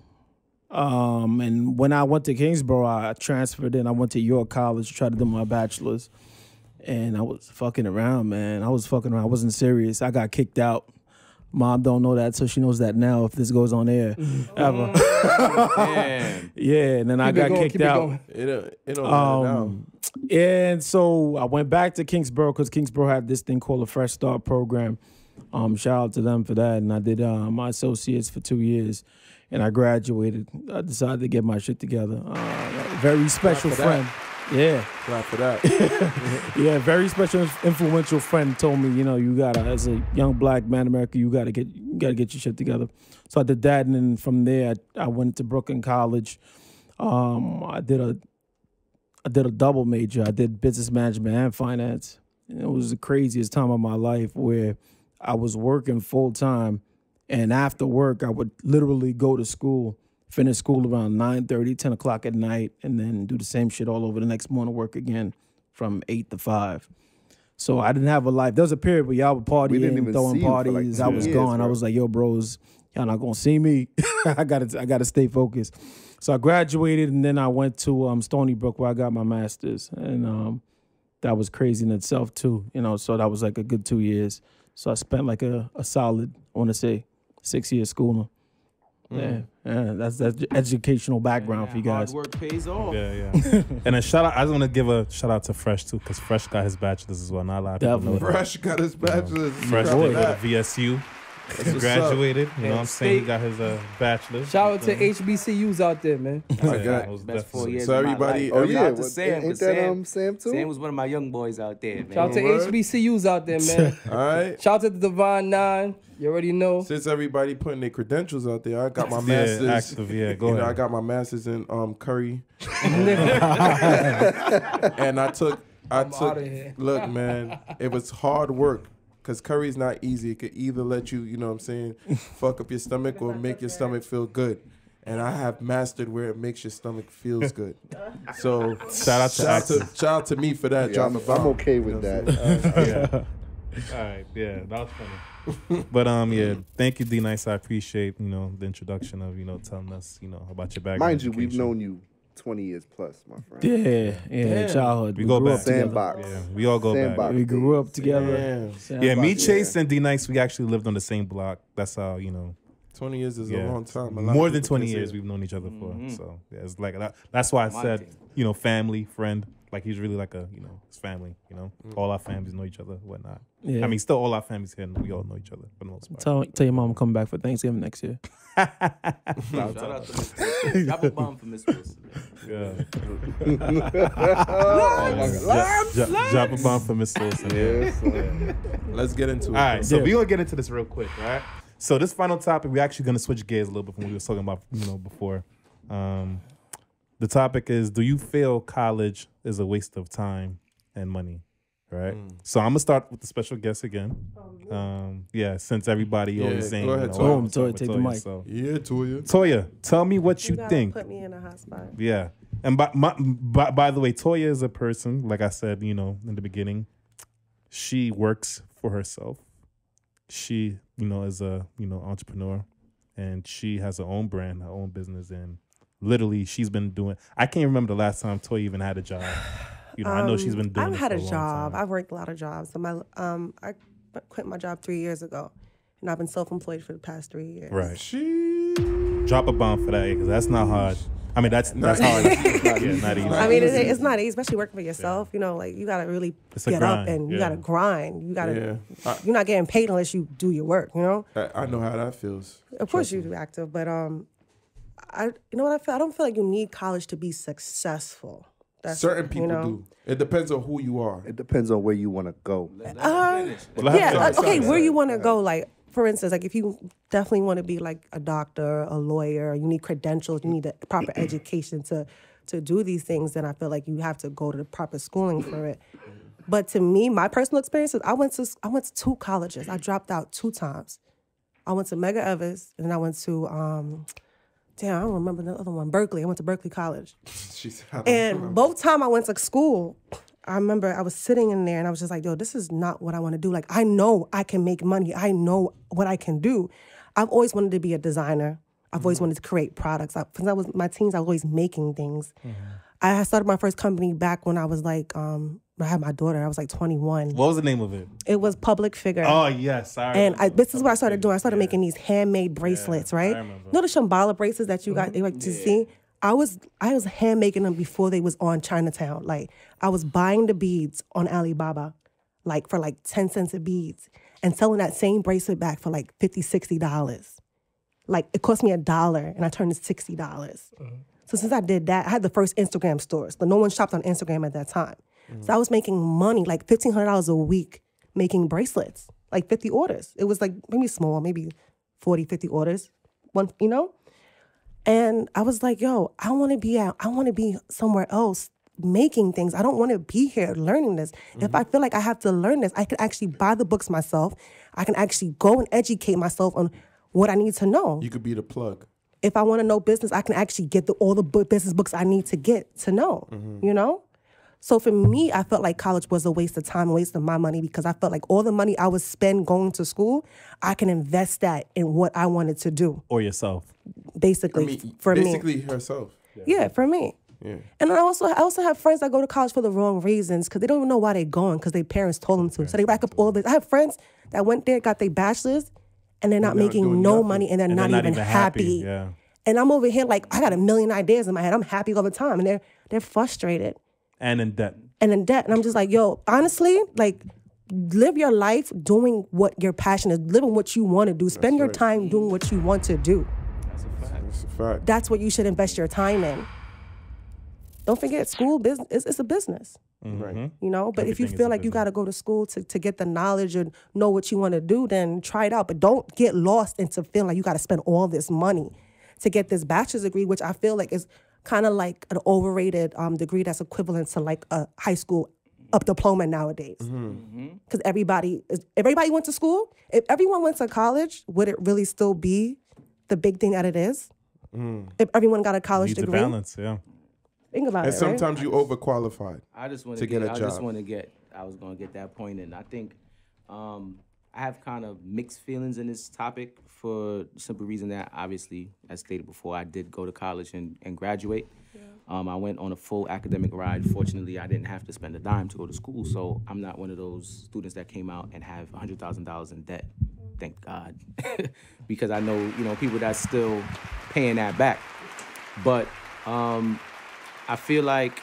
And when I went to Kingsborough, I transferred in. I went to York College to try to do my bachelor's. And I was fucking around, man. I was fucking around. I wasn't serious. I got kicked out. Mom don't know that, so she knows that now if this goes on air ever. Man. Yeah, and then I got kicked out. It don't matter now. And so I went back to Kingsborough because Kingsborough had this thing called a Fresh Start program. Shout out to them for that. And I did my associates for 2 years, and I graduated. I decided to get my shit together. Very special friend. Yeah. Glad for that. Yeah, very special, influential friend told me, you gotta, as a young black man in America, you gotta get your shit together. So I did that, and then from there, I went to Brooklyn College. I did a double major. I did business management and finance. And it was the craziest time of my life where I was working full time, and after work, I would literally go to school. Finish school around 9:30, 10 o'clock at night, and then do the same shit all over the next morning, work again from 8 to 5. So I didn't have a life. There was a period where y'all were partying, throwing parties. I was gone. I was like, yo, bros, y'all not gonna see me. I gotta stay focused. So I graduated, and then I went to Stony Brook where I got my master's, and that was crazy in itself too. So that was like a good 2 years. So I spent like a solid, I want to say, 6 years schooling. Yeah, that's educational background for you guys. Hard work pays off. Yeah. And a shout out, I just want to give a shout out to Phresh too, because Phresh got his bachelor's as well. Not a lot of people know that. Phresh got his bachelor's. Phresh did go to VSU. Graduated. You know what I'm saying? He got his bachelor's. Shout out to HBCUs out there, man. Best 4 years. So everybody, shout out to Sam. Ain't that Sam too? Sam was one of my young boys out there, man. Shout out to HBCUs out there, man. all right. Shout out to the Divine Nine. You already know. Since everybody putting their credentials out there, I got my master's. Active, go ahead. I got my master's in curry. And I took. outta here. Look, man, it was hard work. Because curry's not easy. It could either let you, you know what I'm saying, fuck up your stomach or make your stomach feel good. And I have mastered where it makes your stomach feels good. So shout out to me for that. Yeah, I'm okay with that. All right, that was funny. But thank you, D Nice. I appreciate the introduction of telling us about your background. Mind you, we've known you 20 years plus, my friend. Yeah, childhood. We go grew back. up together. Sandbox. Yeah, we all go back. We grew up together. Yeah, me, Chase, and D Nice, we actually lived on the same block. That's how 20 years is a long time. More than 20 years we've known each other for. So it's like that's why I said family, friend. Like he's really like a his family. All our families know each other, whatnot. Yeah. I mean, still all our families here, and we all know each other for the most part. Tell your mom I'm coming back for Thanksgiving next year. Shout out to Miss Wilson. Drop a bomb for Miss Wilson. Drop a bomb for Miss Wilson. Let's get into it. All right, so we're gonna get into this real quick, right? So this final topic, we're actually gonna switch gears a little bit from what we were talking about, before. The topic is: do you feel college is a waste of time and money? Right. So I'm gonna start with the special guest again. Since everybody always saying, go ahead, Toya, take the mic. So. Yeah, Toya. Toya, tell me what you think. Put me in a hot spot. Yeah, and by the way, Toya is a person, like I said, in the beginning, she works for herself. She, is a entrepreneur, and she has her own brand, her own business, and literally she's been doing. I can't remember the last time Toya even had a job. I know she's been doing. I've had a long job. time. I've worked a lot of jobs. So I quit my job 3 years ago, and I've been self-employed for the past 3 years. Right. Drop a bomb for that, because that's not hard. I mean, that's hard. Not easy. I mean, it's not easy, especially working for yourself. Like you gotta really get up and you gotta grind. You gotta. You're not getting paid unless you do your work. I know how that feels. Of course you do active, but I what I feel. I don't feel like you need college to be successful. Certain people do. It depends on who you are. It depends on where you want to go. Where you want to go. Like, for instance, like if you definitely want to be like a doctor, a lawyer, you need credentials, you need a proper education to do these things, then I feel like you have to go to the proper schooling for it. But to me, my personal experiences, I went to 2 colleges. I dropped out 2 times. I went to Medgar Evers, and then I went to I don't remember the other one. Berkeley. I went to Berkeley College. Both times I went to school, I remember I was sitting in there and I was just like, yo, this is not what I want to do. Like, I know I can make money. I know what I can do. I've always wanted to be a designer. I've always wanted to create products. Since I was my teens, I was always making things. I had started my first company back when I was like I had my daughter. I was like 21. What was the name of it? It was Public Figure. Oh yes, sorry. And this is what I started doing. I started making these handmade bracelets, right? I remember. You know the Shambhala bracelets that you got to see? I was hand making them before they was on Chinatown. Like I was buying the beads on Alibaba, like for like 10 cents a beads, and selling that same bracelet back for like $50, $60. Like it cost me $1 and I turned it $60. So since I did that, I had the first Instagram stores, but no one shopped on Instagram at that time. So I was making money, like $1,500 a week, making bracelets, like 50 orders. It was like maybe small, maybe 40, 50 orders, one, you know? And I was like, yo, I want to be somewhere else making things. I don't want to be here learning this. If I feel like I have to learn this, I can actually buy the books myself. I can actually go and educate myself on what I need to know. You could be the plug. If I want to know business, I can actually get all the business books I need to get to know, you know? So for me, I felt like college was a waste of time, a waste of my money, because I felt like all the money I would spend going to school, I can invest that in what I wanted to do. Or yourself. Basically, for basically me. herself. Yeah, for me. Yeah. And I also have friends that go to college for the wrong reasons because they don't even know why they're going because their parents told them to. So they rack up all this. I have friends that went there, got their bachelor's, and they're not making no money, and they're not even happy. Yeah. And I'm over here like, I got a million ideas in my head. I'm happy all the time. And they're frustrated. And in debt. And I'm just like, yo, honestly, like, live your life doing what your passion is, living what you want to do. Spend your time doing what you want to do. That's a fact. That's what you should invest your time in. Don't forget, school business it's a business. Right. You know, but if you Everything is feel a like you business. got to go to school to get the knowledge and know what you want to do, then try it out. But don't get lost into feeling like you got to spend all this money to get this bachelor's degree, which I feel like is kind of like an overrated degree that's equivalent to like a high school up diploma nowadays. Because everybody went to school. If everyone went to college, would it really still be the big thing that it is? If everyone got a college Needs a degree, balance, yeah. think about And it. Right? sometimes you overqualified. I just want to get a I job. just want to get. I was going to get that point in. I think I have kind of mixed feelings in this topic for the simple reason that, obviously, as stated before, I did go to college and graduate. I went on a full academic ride. Fortunately, I didn't have to spend a dime to go to school, so I'm not one of those students that came out and have $100,000 in debt. Thank God, because I know people that's still paying that back. But I feel like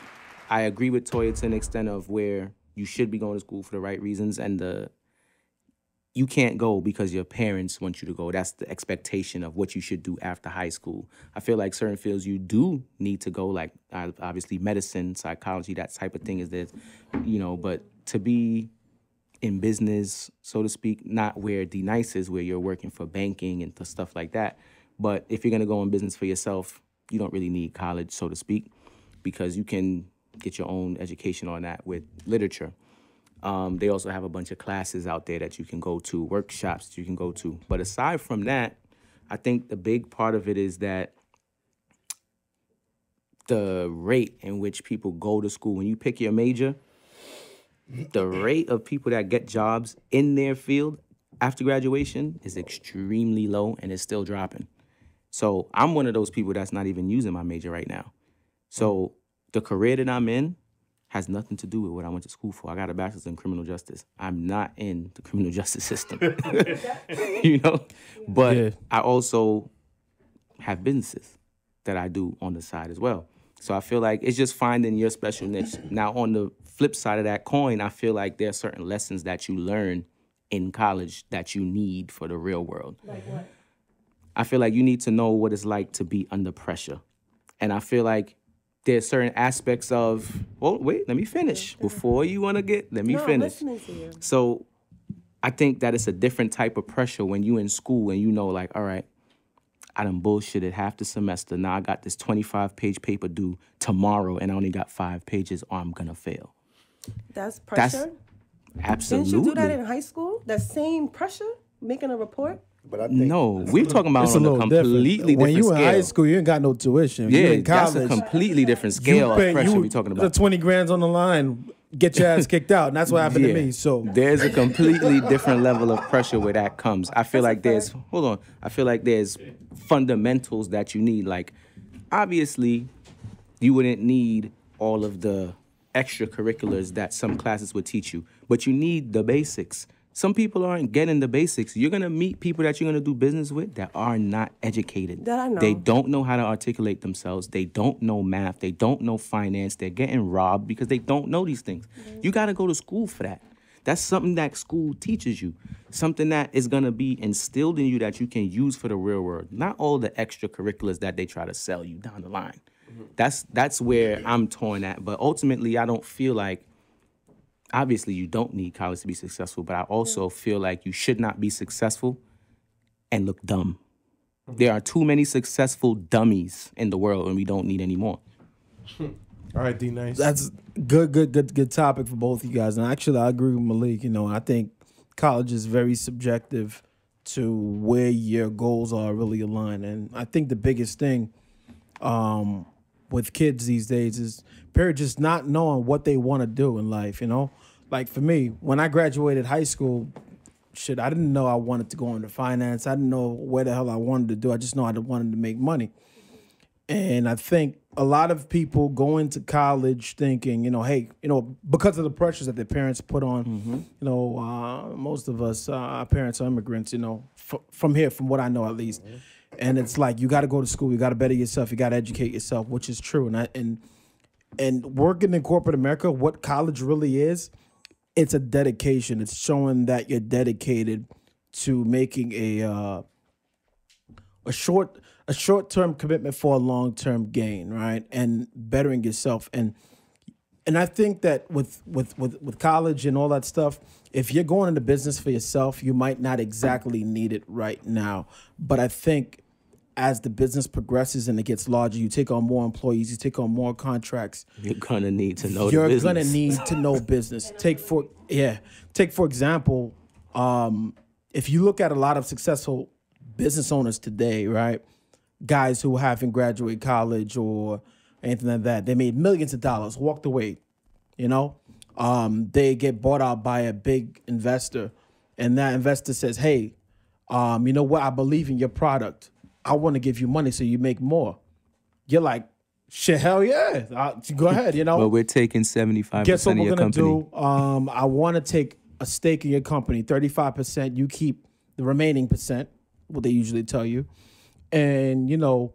I agree with Toya to an extent of where you should be going to school for the right reasons, and you can't go because your parents want you to go. That's the expectation of what you should do after high school. I feel like certain fields you do need to go, like obviously medicine, psychology, that type of thing is there, but to be in business, so to speak, not where the nice is, where you're working for banking and stuff like that. But if you're going to go in business for yourself, you don't really need college, so to speak, because you can get your own education on that with literature. They also have a bunch of classes out there that you can go to, workshops that you can go to. But aside from that, I think the big part of it is that the rate in which people go to school, when you pick your major, the rate of people that get jobs in their field after graduation is extremely low, and it's still dropping. So I'm one of those people that's not even using my major right now. So the career that I'm in has nothing to do with what I went to school for. I got a bachelor's in criminal justice. I'm not in the criminal justice system, But Yeah. I also have businesses that I do on the side as well. So I feel like it's just finding your special niche. Now, on the flip side of that coin, I feel like there are certain lessons that you learn in college that you need for the real world. Like what? I feel like you need to know what it's like to be under pressure. And I feel like there's certain aspects of, wait, let me finish. Before you want to let me No, I'm finish. listening to you. So I think that it's a different type of pressure when you in school and you know, like, all right, I done bullshitted half the semester. Now I got this 25-page paper due tomorrow and I only got 5 pages or I'm going to fail. That's pressure. Absolutely. Didn't you do that in high school? That same pressure, making a report? But I think No, we're talking about It's a on a little completely different When you in scale. high school, you ain't got no tuition. You Yeah, in that's college. a completely different scale of pressure we're talking The about. 20 grand's on the line, get your ass kicked out, and that's what happened to me. So there's a completely different level of pressure where that comes. I feel like there's I feel like there's fundamentals that you need. Like, obviously, you wouldn't need all of the extracurriculars that some classes would teach you, but you need the basics. Some people aren't getting the basics. You're going to meet people that you're going to do business with that are not educated. That I know. They don't know how to articulate themselves. They don't know math. They don't know finance. They're getting robbed because they don't know these things. You got to go to school for that. That's something that school teaches you. Something that is going to be instilled in you that you can use for the real world. Not all the extracurriculars that they try to sell you down the line. That's where I'm torn at. But ultimately, I don't feel like, obviously, you don't need college to be successful, but I also feel like you should not be successful and look dumb. There are too many successful dummies in the world, and we don't need any more. All right, D Nice. That's good topic for both of you guys. And actually, I agree with Malik. You know, I think college is very subjective to where your goals are really aligned. And I think the biggest thing with kids these days is parents just not knowing what they want to do in life, you know? Like for me, when I graduated high school, shit, I didn't know I wanted to go into finance. I didn't know where the hell I wanted to do. I just know I wanted to make money. And I think a lot of people go into college thinking, you know, hey, you know, because of the pressures that their parents put on, you know, most of us, our parents are immigrants, you know, from here, from what I know at least. And it's like, you got to go to school. You got to better yourself. You got to educate yourself, which is true. And working in corporate America, what college really is, it's a dedication. It's showing that you're dedicated to making a short-term commitment for a long-term gain, right? And bettering yourself. And I think that with college and all that stuff, if you're going into business for yourself, you might not exactly need it right now. But I think as the business progresses and it gets larger, you take on more employees, you take on more contracts. You're gonna need to know. You're gonna need to know business. Take for example, if you look at a lot of successful business owners today, right? Guys who haven't graduated college or anything like that, they made millions of dollars, walked away. You know, they get bought out by a big investor, and that investor says, "Hey, you know what? I believe in your product. I want to give you money so you make more." You're like, shit, hell yeah. Go ahead, you know. But we're taking 75% Guess what of we're your gonna company. do? I want to take a stake in your company, 35%. You keep the remaining percent, what they usually tell you. And, you know,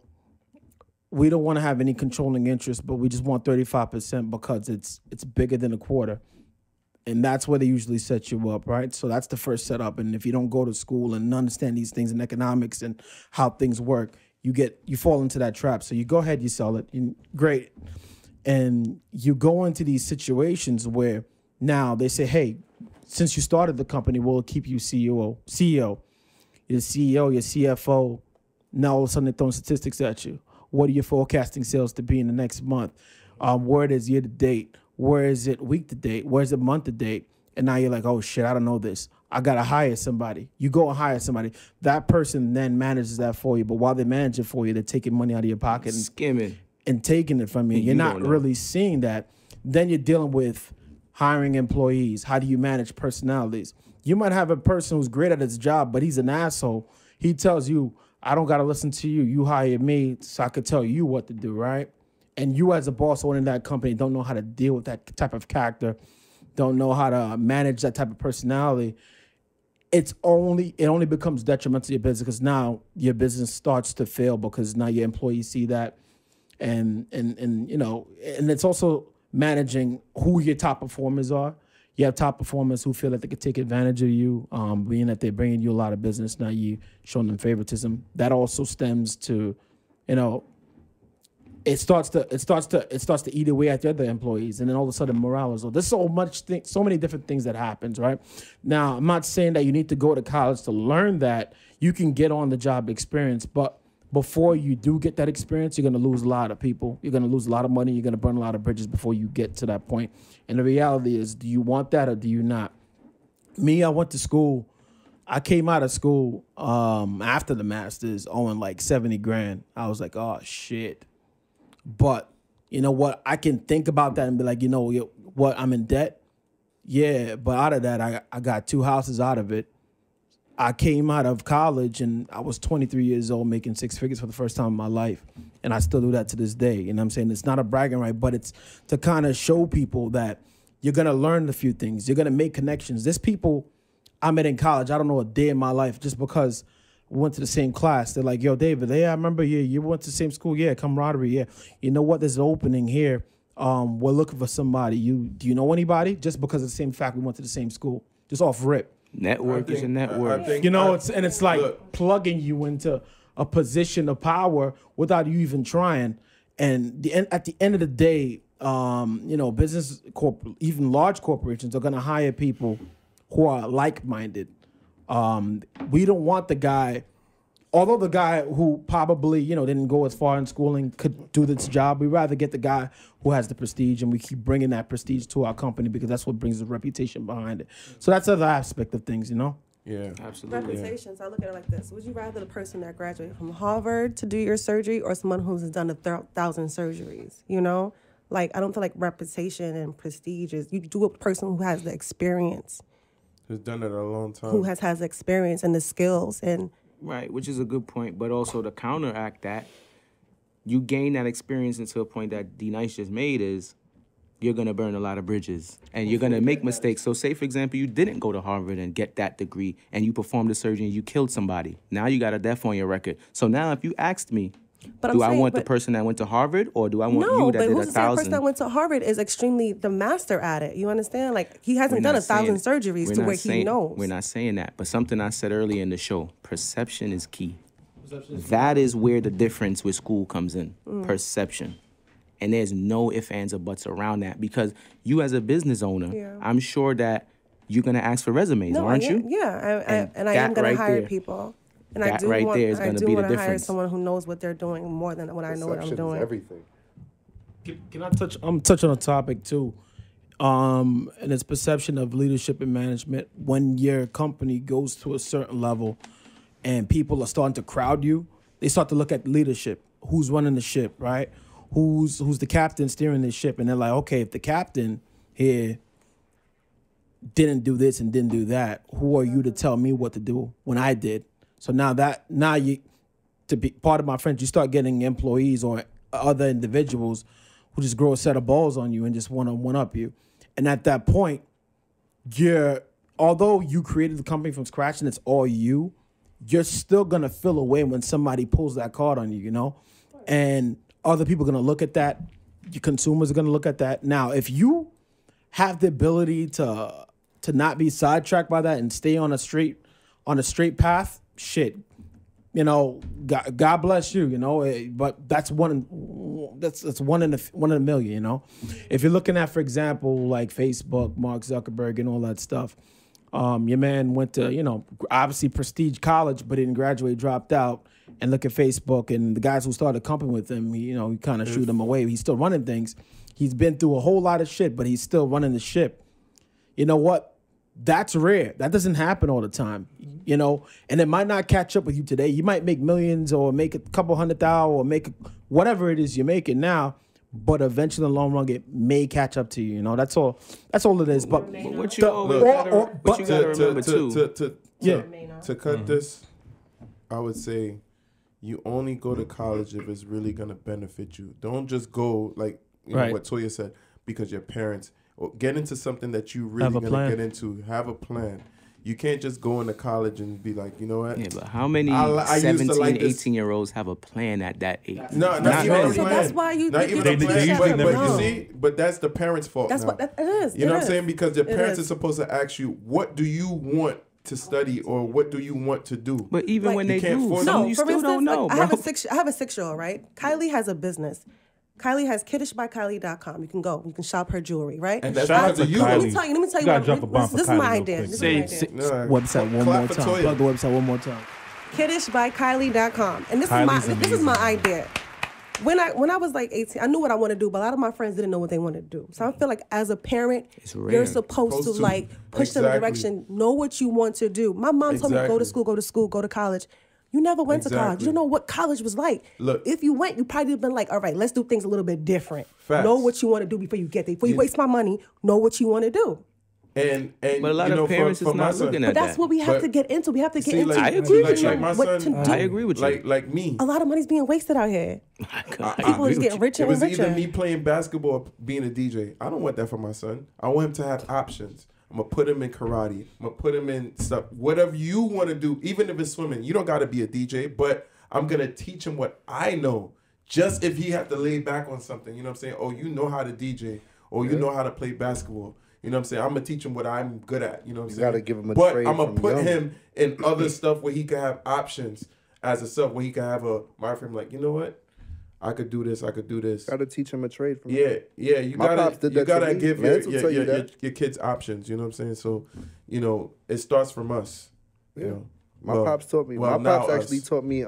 we don't want to have any controlling interest, but we just want 35% because it's bigger than a quarter. And that's where they usually set you up, right? So that's the first setup. And if you don't go to school and understand these things in economics and how things work, you fall into that trap. So you go ahead, you sell it, great. And you go into these situations where now they say, hey, since you started the company, we'll keep you CEO. Your CEO, your CFO, now all of a sudden they're throwing statistics at you. What are your forecasting sales to be in the next month? Where it is year to date? Where is it week to date? Where is it month to date? And now you're like, oh shit, I don't know this. I gotta hire somebody. You go and hire somebody. That person then manages that for you. But while they manage it for you, they're taking money out of your pocket and Skimming. and taking it from you. You're not really seeing that. Then you're dealing with hiring employees. How do you manage personalities? You might have a person who's great at his job, but he's an asshole. He tells you, I don't got to listen to you. You hired me so I could tell you what to do, right? And you as a boss owning that company don't know how to deal with that type of character, don't know how to manage that type of personality. It only becomes detrimental to your business because now your business starts to fail because now your employees see that. And you know, and it's also managing who your top performers are. You have top performers who feel that they could take advantage of you, being that they're bringing you a lot of business. Now you showing them favoritism. That also stems to, you know, it starts to eat away at the other employees, and then all of a sudden morale is low. There's so many different things that happens, right? Now, I'm not saying that you need to go to college to learn that. You can get on the job experience, but before you do get that experience, you're going to lose a lot of people. You're going to lose a lot of money. You're going to burn a lot of bridges before you get to that point. And the reality is, do you want that or do you not? Me, I went to school. I came out of school after the master's owing like 70 grand. I was like, oh, shit. But you know what? I can think about that and be like, you know what? I'm in debt. Yeah, but out of that, I got 2 houses out of it. I came out of college and I was 23 years old making 6 figures for the first time in my life. And I still do that to this day. You know what I'm saying? It's not a bragging right, but it's to kind of show people that you're going to learn a few things. You're going to make connections. There's people I met in college, I don't know a day in my life, just because we went to the same class. They're like, yo, David, yeah, I remember you went to the same school. Yeah, camaraderie. Yeah. You know what? There's an opening here. We're looking for somebody. Do you know anybody? Just because of the same fact we went to the same school. Just off rip. Network is a network. It's like plugging you into a position of power without you even trying. And at the end of the day, even large corporations are going to hire people who are like-minded. We don't want the guy, although the guy who probably, didn't go as far in schooling could do this job. We'd rather get the guy who has the prestige, and we keep bringing that prestige to our company because that's what brings the reputation behind it. So that's the other aspect of things, Yeah, absolutely. Reputations. I look at it like this: would you rather the person that graduated from Harvard to do your surgery, or someone who's done 1,000 surgeries? Like I don't feel like reputation and prestige is. You do a person who has the experience, who's done it a long time, who has the experience and the skills, and right, which is a good point. But also to counteract that, you gain that experience into a point that D-Nice just made is. You're going to burn a lot of bridges and you're going to make mistakes. So say, for example, you didn't go to Harvard and get that degree and you performed a surgery and you killed somebody. Now you got a death on your record. So now if you asked me, I want the person that went to Harvard or do I want you that did 1,000? No, but the person that went to Harvard is extremely the master at it. You understand? Like he hasn't done 1,000 surgeries to where he knows. We're not saying that. But something I said earlier in the show, perception is key. That is where the difference with school comes in. Perception. And there's no ifs, ands, or buts around that because you as a business owner, I'm sure that you're going to ask for resumes, aren't you? Yeah, and I am going to hire people. And that I do want to hire someone who knows what they're doing more than what I know what I'm doing. Everything. Can I touch on a topic too? And it's perception of leadership and management. When your company goes to a certain level and people are starting to crowd you, they start to look at leadership. Who's running the ship, right? Who's the captain steering this ship? And they're like, okay, if the captain here didn't do this and didn't do that, who are you to tell me what to do when I did? So now you, to be part of my friends, you start getting employees or other individuals who just grow a set of balls on you and just want to one up you. And at that point, although you created the company from scratch and it's all you're still gonna feel away when somebody pulls that card on you, and other people are going to look at that. Your consumers are going to look at that. Now, if you have the ability to not be sidetracked by that and stay on a straight path, shit, God bless you, but that's one in a million, If you're looking at, for example, like Facebook, Mark Zuckerberg and all that stuff, your man went to, obviously prestige college, but didn't graduate, dropped out. And look at Facebook and the guys who started a company with him, he kind of shoot him away. He's still running things. He's been through a whole lot of shit, but he's still running the ship. You know what? That's rare. That doesn't happen all the time, and it might not catch up with you today. You might make millions or make a couple $100,000 or make whatever it is you're making now, but eventually in the long run, it may catch up to you. That's all it is. But what you gotta remember too. To cut this, I would say, you only go to college if it's really going to benefit you. Don't just go, like know what Toya said, because your parents, or get into something that you really going to get into. Have a plan. You can't just go into college and be like, you know what? Yeah, but how many 17, 18-year-olds have a plan at that age? No, not even a plan. So that's why you not even a plan. But you see, but that's the parents' fault. That's what it is. You know what I'm saying? Because the parents are supposed to ask you, what do you want to study or what do you want to do? But even when they do, you still don't know. I have a 6-year-old, right? Kylie has a business. Kylie has kiddishbykylie.com. You can go. You can shop her jewelry, right? And that's because of you. Let me tell you what. This is my idea. Website one more time. Plug the website one more time. Kiddishbykylie.com. And this is my idea. When I was like 18, I knew what I wanted to do, but a lot of my friends didn't know what they wanted to do. So I feel like as a parent, you're supposed to like push them in the direction, know what you want to do. My mom told me, go to school, go to college. You never went to college. You don't know what college was like. Look, if you went, you probably have been like, all right, let's do things a little bit different. Facts. Know what you want to do before you get there. Before you waste my money, know what you want to do. And But a lot you know, of parents for is my not son, looking But at that's that. what we have But- to get into. We have to get see, into like- agree with like you. my what son- to do. I agree with you. like me. A lot of money's being wasted out here. People is getting richer It was and either richer. me playing basketball or being a DJ. I don't want that for my son. I want him to have options. I'm gonna put him in karate. I'm gonna put him in stuff. Whatever you want to do, even if it's swimming, you don't got to be a DJ. But I'm gonna teach him what I know. Just if he have to lay back on something, you know what I'm saying? Oh, you know how to DJ, or you know how to play basketball. You know what I'm saying? I'm gonna teach him what I'm good at. You know what I'm You saying? gotta give him a But trade I'm gonna from put young. him in other stuff where he can have options as a self, where he can have a mind frame like, you know what? I could do this. I could do this. Gotta teach him a trade from Yeah, yeah. You My gotta, pops did you that to gotta me. give Lance will tell you that. your kids options. You know what I'm saying? So, you know, it starts from us. You know, My Well, pops taught me. well, My pops now actually us. taught me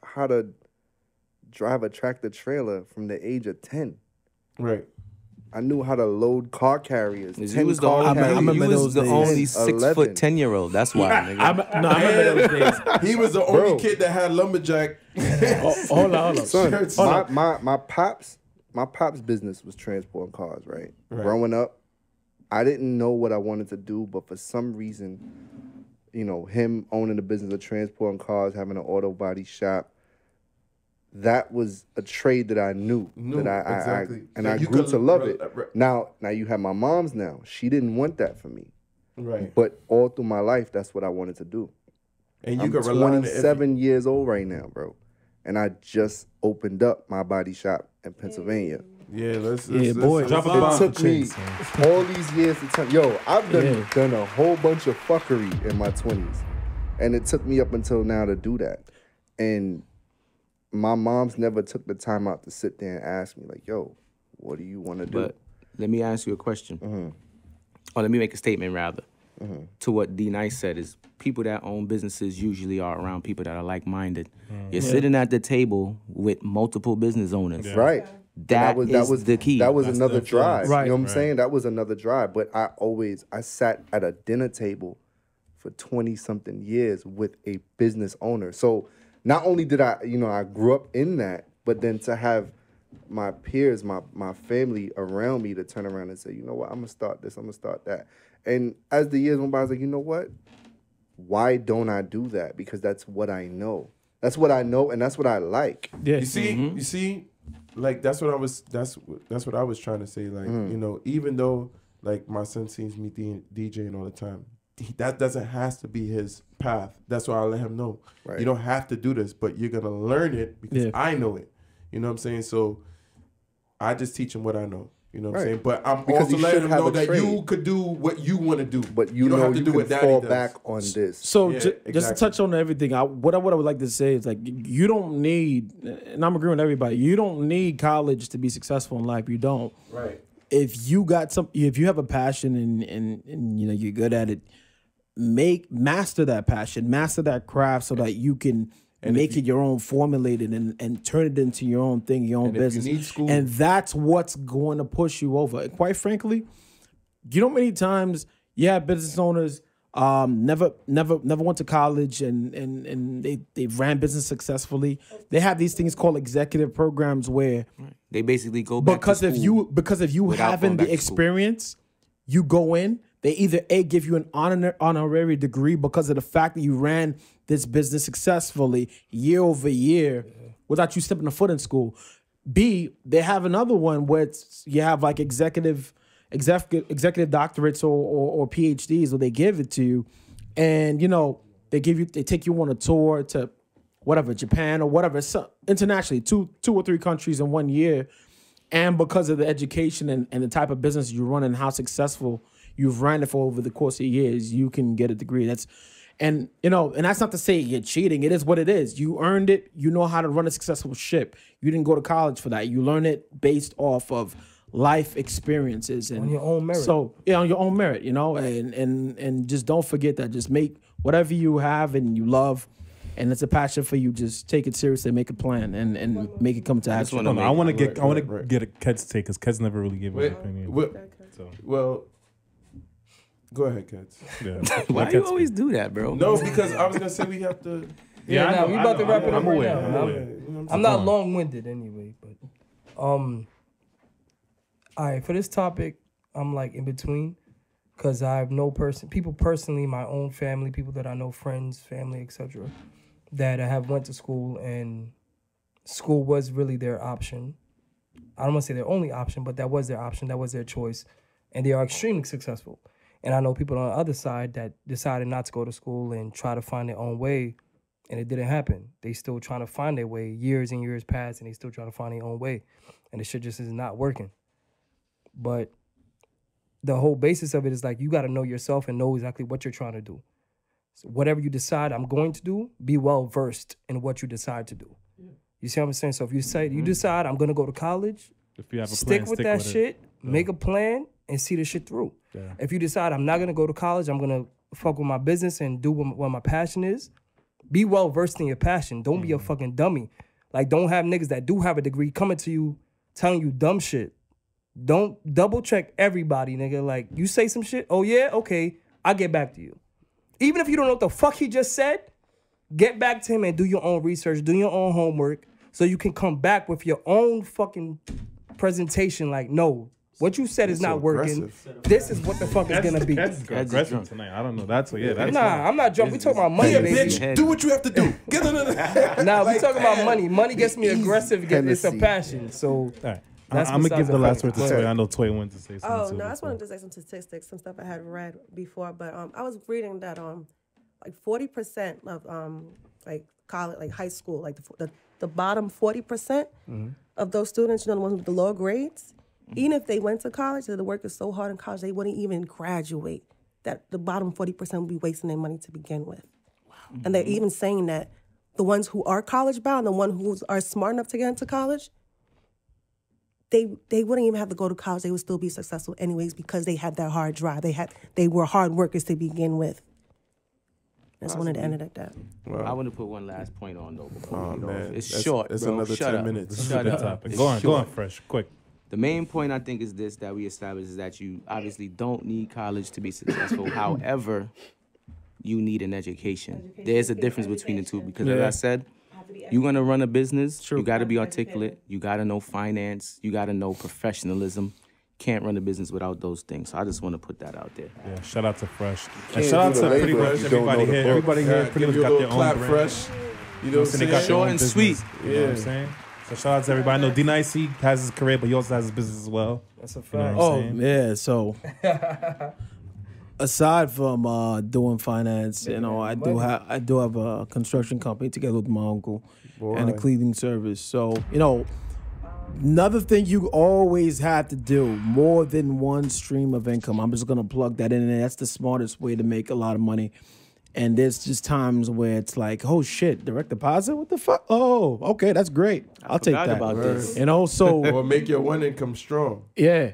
how to drive a tractor trailer from the age of 10. Right. I knew how to load car carriers. You 10 was the car only, I remember you was those the days. only 11. 6'10" 10-year-old. That's why, nigga. I remember those days. He was the only Bro. kid that had lumberjack. Hold on. Son, Shirts. my pops business was transporting cars, right? Growing up, I didn't know what I wanted to do, but for some reason, you know, him owning the business of transporting cars, having an auto body shop, that was a trade that I knew that I exactly. and That I you grew could to love re- it. re- Now you have my mom's now. She didn't want that for me. Right. But all through my life, that's what I wanted to do. And you I'm can rely on it. 27 years old right now, bro. And I just opened up my body shop in Pennsylvania. Yeah, let's boy, drop a It bomb. took me Chase, all these years to tell. Yo, I've Yeah. done a whole bunch of fuckery in my 20s. And it took me up until now to do that. And my mom's never took the time out to sit there and ask me, like, yo, what do you want to do? But let me ask you a question. Or let me make a statement, rather. To what D Nice said is people that own businesses usually are around people that are like-minded. You're sitting at the table with multiple business owners. Right. That is the key. That was That's another the influence. drive. Right. You know what I'm Right. saying? That was another drive. But I sat at a dinner table for 20-something years with a business owner. So not only did I grew up in that, but then to have my peers, my family around me to turn around and say, you know what, I'm going to start this, I'm going to start that. And as the years went by, I was like, you know what? Why don't I do that? Because that's what I know. That's what I know, and that's what I like. Yeah. You see, like that's what I was trying to say. Like, you know, even though like my son sees me DJing all the time, that doesn't has to be his path. That's why I let him know. Right. You don't have to do this, but you're gonna learn it because Yeah. I know it. You know what I'm saying? So I just teach him what I know. You know what I'm Right. saying? But I'm Because also you letting should him have know a that you trade. could do what you want to do. But you don't know have to you do can what daddy fall does. back on this. So Yeah, just to exactly. touch on everything, what I would like to say is like you don't need, and I'm agreeing with everybody. You don't need college to be successful in life. You don't. Right. If you have a passion and you know you're good at it, master that passion, master that craft, so that you can make it your own, formulated and turn it into your own thing, your own And if you business. need school- And that's what's going to push you over. And quite frankly, you know, many times you have business owners never went to college and they ran business successfully. They have these things called executive programs where They basically go back because to if school you without haven't going back the to school. experience, you go in. They either A, give you an honorary degree because of the fact that you ran this business successfully year over year without you stepping a foot in school. B, they have another one where you have like executive doctorates or PhDs where they give it to you, and you know they take you on a tour to whatever, Japan or whatever, so internationally, two or three countries in 1 year, and because of the education and the type of business you run and how successful you've ran it for over the course of years, you can get a degree. And that's not to say you're cheating. It is what it is. You earned it. You know how to run a successful ship. You didn't go to college for that. You learn it based off of life experiences and On your own merit. So yeah, on your own merit, and just don't forget that. Just make whatever you have and you love, and it's a passion for you. Just take it seriously, make a plan, and make it come to action. wanna I want to Right. get a Ked's take because Ked's never really gave his opinion. Well, go ahead, kids. Yeah. Why do you always do that, bro? No, because I was gonna say we have to. Yeah, I nah, know, we I about to know, wrap I it know. up I'm right aware, now. I'm I'm- aware. You know what I'm I'm saying? not long-winded anyway, but all right, for this topic, I'm like in between. Because I have people personally, my own family, people that I know, friends, family, etc., that have went to school and school was really their option. I don't want to say their only option, but that was their option. That was their choice. And they are extremely successful. And I know people on the other side that decided not to go to school and try to find their own way, and it didn't happen. They still trying to find their way. Years and years pass, and they still trying to find their own way. And the shit just is not working. But the whole basis of it is like you got to know yourself and know exactly what you're trying to do. So whatever you decide I'm going to do, be well versed in what you decide to do. You see what I'm saying? So if you say you decide I'm going to go to college, If you have a stick plan, with stick that with shit, it. make a plan, and see the shit through. Yeah. If you decide I'm not going to go to college, I'm going to fuck with my business and do what my passion is, be well versed in your passion. Don't be a fucking dummy. Like, don't have niggas that do have a degree coming to you telling you dumb shit. Don't double check everybody, nigga. Like, you say some shit, oh yeah, okay, I'll get back to you. Even if you don't know what the fuck he just said, get back to him and do your own research, do your own homework, so you can come back with your own fucking presentation. Like, no, what you said is so not working. aggressive. This is what the fuck is gonna be. That's aggressive tonight. I don't know. That's that's Nah, I'm not drunk. We talking about money, Yeah, baby. bitch, do what you have to do. Get it. Nah, we talking about money. Money gets me aggressive. It's a Hennessy. passion. So All right. That's I'm gonna give besides the the last fact. word to Go Toy. ahead. I know Toy wanted to say something. Oh too no, I just before. wanted to say some statistics, some stuff I had read before, but I was reading that like 40% of like college, like high school, like the bottom 40% of those students, the ones with the lower grades, even if they went to college, the work is so hard in college they wouldn't even graduate. That the bottom 40% would be wasting their money to begin with. Wow. And they're even saying that the ones who are college bound, the ones who are smart enough to get into college, they wouldn't even have to go to college. They would still be successful anyways because they had that hard drive. They were hard workers to begin with. I just wanted to end it at that. Well, I want to put one last point on though. Before oh we get off. man, It's That's- short. That's bro. another Shut 10 up. minutes. This is a Shut good up. topic. It's Go on, short. Phresh, quick. The main point I think is this that we established is that you obviously don't need college to be successful. However, you need an education. There's a difference between the two because as I said, you're gonna run a business. You got to be articulate. You got to know finance. You got to know professionalism. Can't run a business without those things. So I just want to put that out there. Yeah, shout out to Phresh. And Can't shout out do to the pretty labor much if you don't everybody know the here. book. Everybody here pretty much give you a got their little own clap, brand. Phresh. You know what I'm They got saying? their Short own and business, sweet. You know what I'm Yeah. saying? So shout out to everybody. I know D-Nice, he has his career, but he also has his business as well. that's a You know fact. what I'm Oh saying? yeah, so aside from doing finance, I do have a construction company together with my uncle and a Boy. cleaning service. So another thing you always have to do, more than one stream of income. I'm just gonna plug that in, and that's the smartest way to make a lot of money. And there's just times where it's like, oh shit, direct deposit? What the fuck? Oh, okay, that's great. I'll take forgot that. about this. So Or make your one income strong. yeah.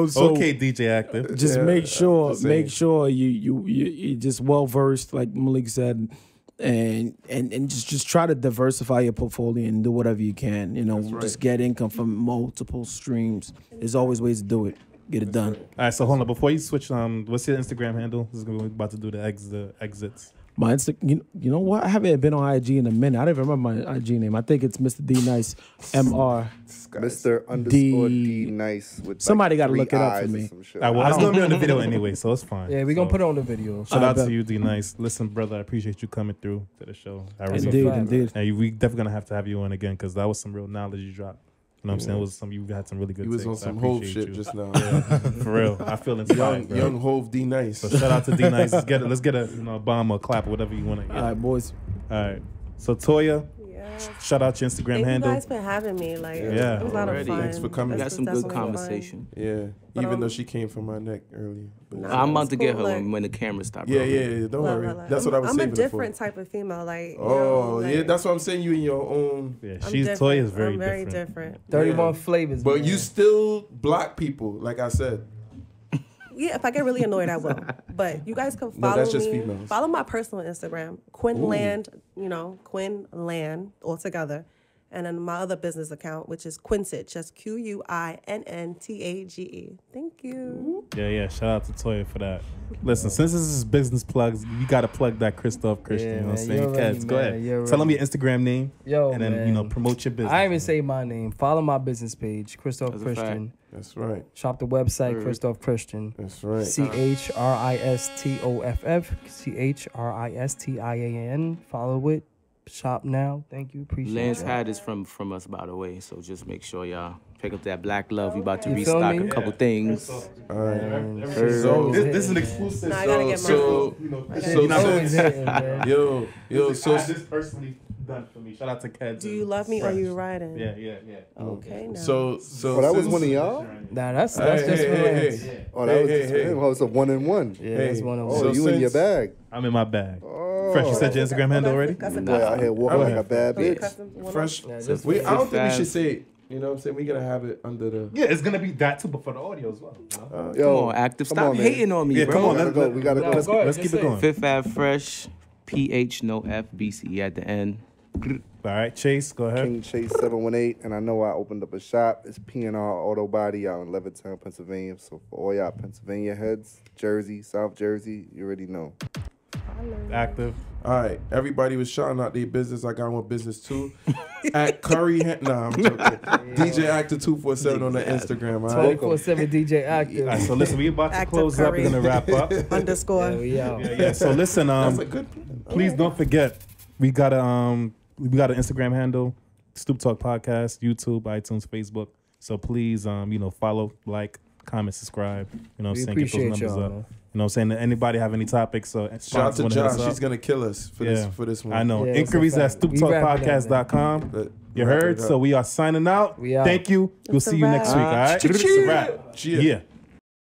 So Okay, DJ Active. just Yeah, make sure just saying. you just well versed, like Malik said, and just try to diversify your portfolio and do whatever you can. Just get income from multiple streams. There's always ways to do it. Get it done. All right, so hold on. Before you switch, what's your Instagram handle? This is we're about to do the exits. My you know what? I haven't been on IG in a minute. I don't even remember my IG name. I think it's Mr. D Nice MR. Mr. underscore D nice with like Somebody gotta 3 look it up for eyes or me. some shit. All right, well, it's going to be on the video anyway, so it's fine. Yeah, we're going to put it on the video. Shout out bet. to you, D-Nice. Listen, brother, I appreciate you coming through to the show. I really Indeed, fact. indeed. And we definitely going to have you on again because that was some real knowledge you dropped. You know what I'm saying? It was you had some really good He was on takes. I some Hove appreciate shit you. just now. For real. I feel inspired, bro. young Hove D Nice. So shout out to D-Nice. Let's get a bomb or clap or whatever you want to All right, boys. All right. So Toya, Yeah. shout out your Instagram Thank handle. you guys for having me. Like, Yeah. it was a lot of Already. fun. Thanks for coming. We This got some was good definitely fun. conversation. Yeah, But, even though she came from my neck earlier. But Nah. I'm about it's to get cool, her like- when the camera stops. yeah. Don't Love worry. her, love her. That's what I was I'm a saving it for. different type of female. Like, Oh, like, yeah, that's what I'm saying. You in your own. Yeah, I'm she's different. Toya is very I'm very different. different. 31 flavors. But man. you still block people, like I said. Yeah, if I get really annoyed, I will. But you guys can No, follow that's just me. females. Follow my personal Instagram, Quinn Land. Quinn Land all together. And then my other business account, which is Quintage. That's QUINNTAGE. Thank you. Yeah. Shout out to Toya for that. Listen, since this is business plugs, you got to plug that Christoph Christian. Yeah, you know what I'm man, saying? you're ready, Cats, go man, ahead. you're Tell them ready. your Instagram name. Yo, and then, man. promote your business. I ain't even say my name. Follow my business page, Christoph That's a Christian. That's right. Shop the website, Word. Christoph Christian. That's right. CHRISTOFF, CHRISTIAN. Follow it. Shop now. Thank you. Appreciate Lance it. hat is from us, by the way. So just make sure y'all pick up that black love. We about to You feel restock me? a couple things. All right. Man, So- This is an exclusive. No, I gotta get So You're not gonna- always hitting, man. yo, so this personally done for me. Shout out to Keds. Do you love me or you riding? Yeah. Okay, now. so Oh, that was since- one of y'all? Nah, that's Hey, just for Lance. hey. Oh, that was Hey, just hey, him. Oh, it's a 1-in-1. Yeah, Hey, that's one of Oh, So them. you in your since- bag. I'm in my bag. Oh. Fresh, you said your Instagram handle already? That's a Boy out here walking Go like a ahead. bad bitch. Fresh. Yeah, just I don't think we fast. should say it. You know what I'm saying? We gotta have it under the. Yeah, it's gonna be that too, but for the audio as well. Yo, Come on, active. come Stop on, man. hating on me, Yeah, bro. come on, We gotta go. We gotta No, go. go ahead, Let's just keep it say going. Fifth Ave Fresh, PH no F BC at the end. All right, Chase, go ahead. King Chase 718, and I know I opened up a shop. It's P&R Auto Body out in Levittown, Pennsylvania. So for all y'all Pennsylvania heads, Jersey, South Jersey, you already know. Active. All right, everybody was shouting out their business. I got one business too. At Curry, nah, I'm joking. DJ Actor 247 on the Instagram. All right. 24/7 DJ Active. All right, so listen, we about to Active close up. Curry. We're gonna wrap up. Underscore. Yeah, we out. Yeah. So listen, That's a good. please don't forget we got an Instagram handle, Stoop Talk Podcast, YouTube, iTunes, Facebook. So please follow, like, comment, subscribe. You know what We I'm saying? Get those appreciate numbers y'all, up. man. You know what I'm saying? Anybody have any topics? Shout out to sponsors wanna hit us Josh. up? She's gonna kill us for this one. I know. Yeah, it's a Inquiries at fact. We wrap it up, stooptalkpodcast.com. But You wrap heard? it up. So we are signing out. We out. Thank you. We'll It's a see you next wrap. week. All right? Cheer. It's a wrap. Cheer. Yeah.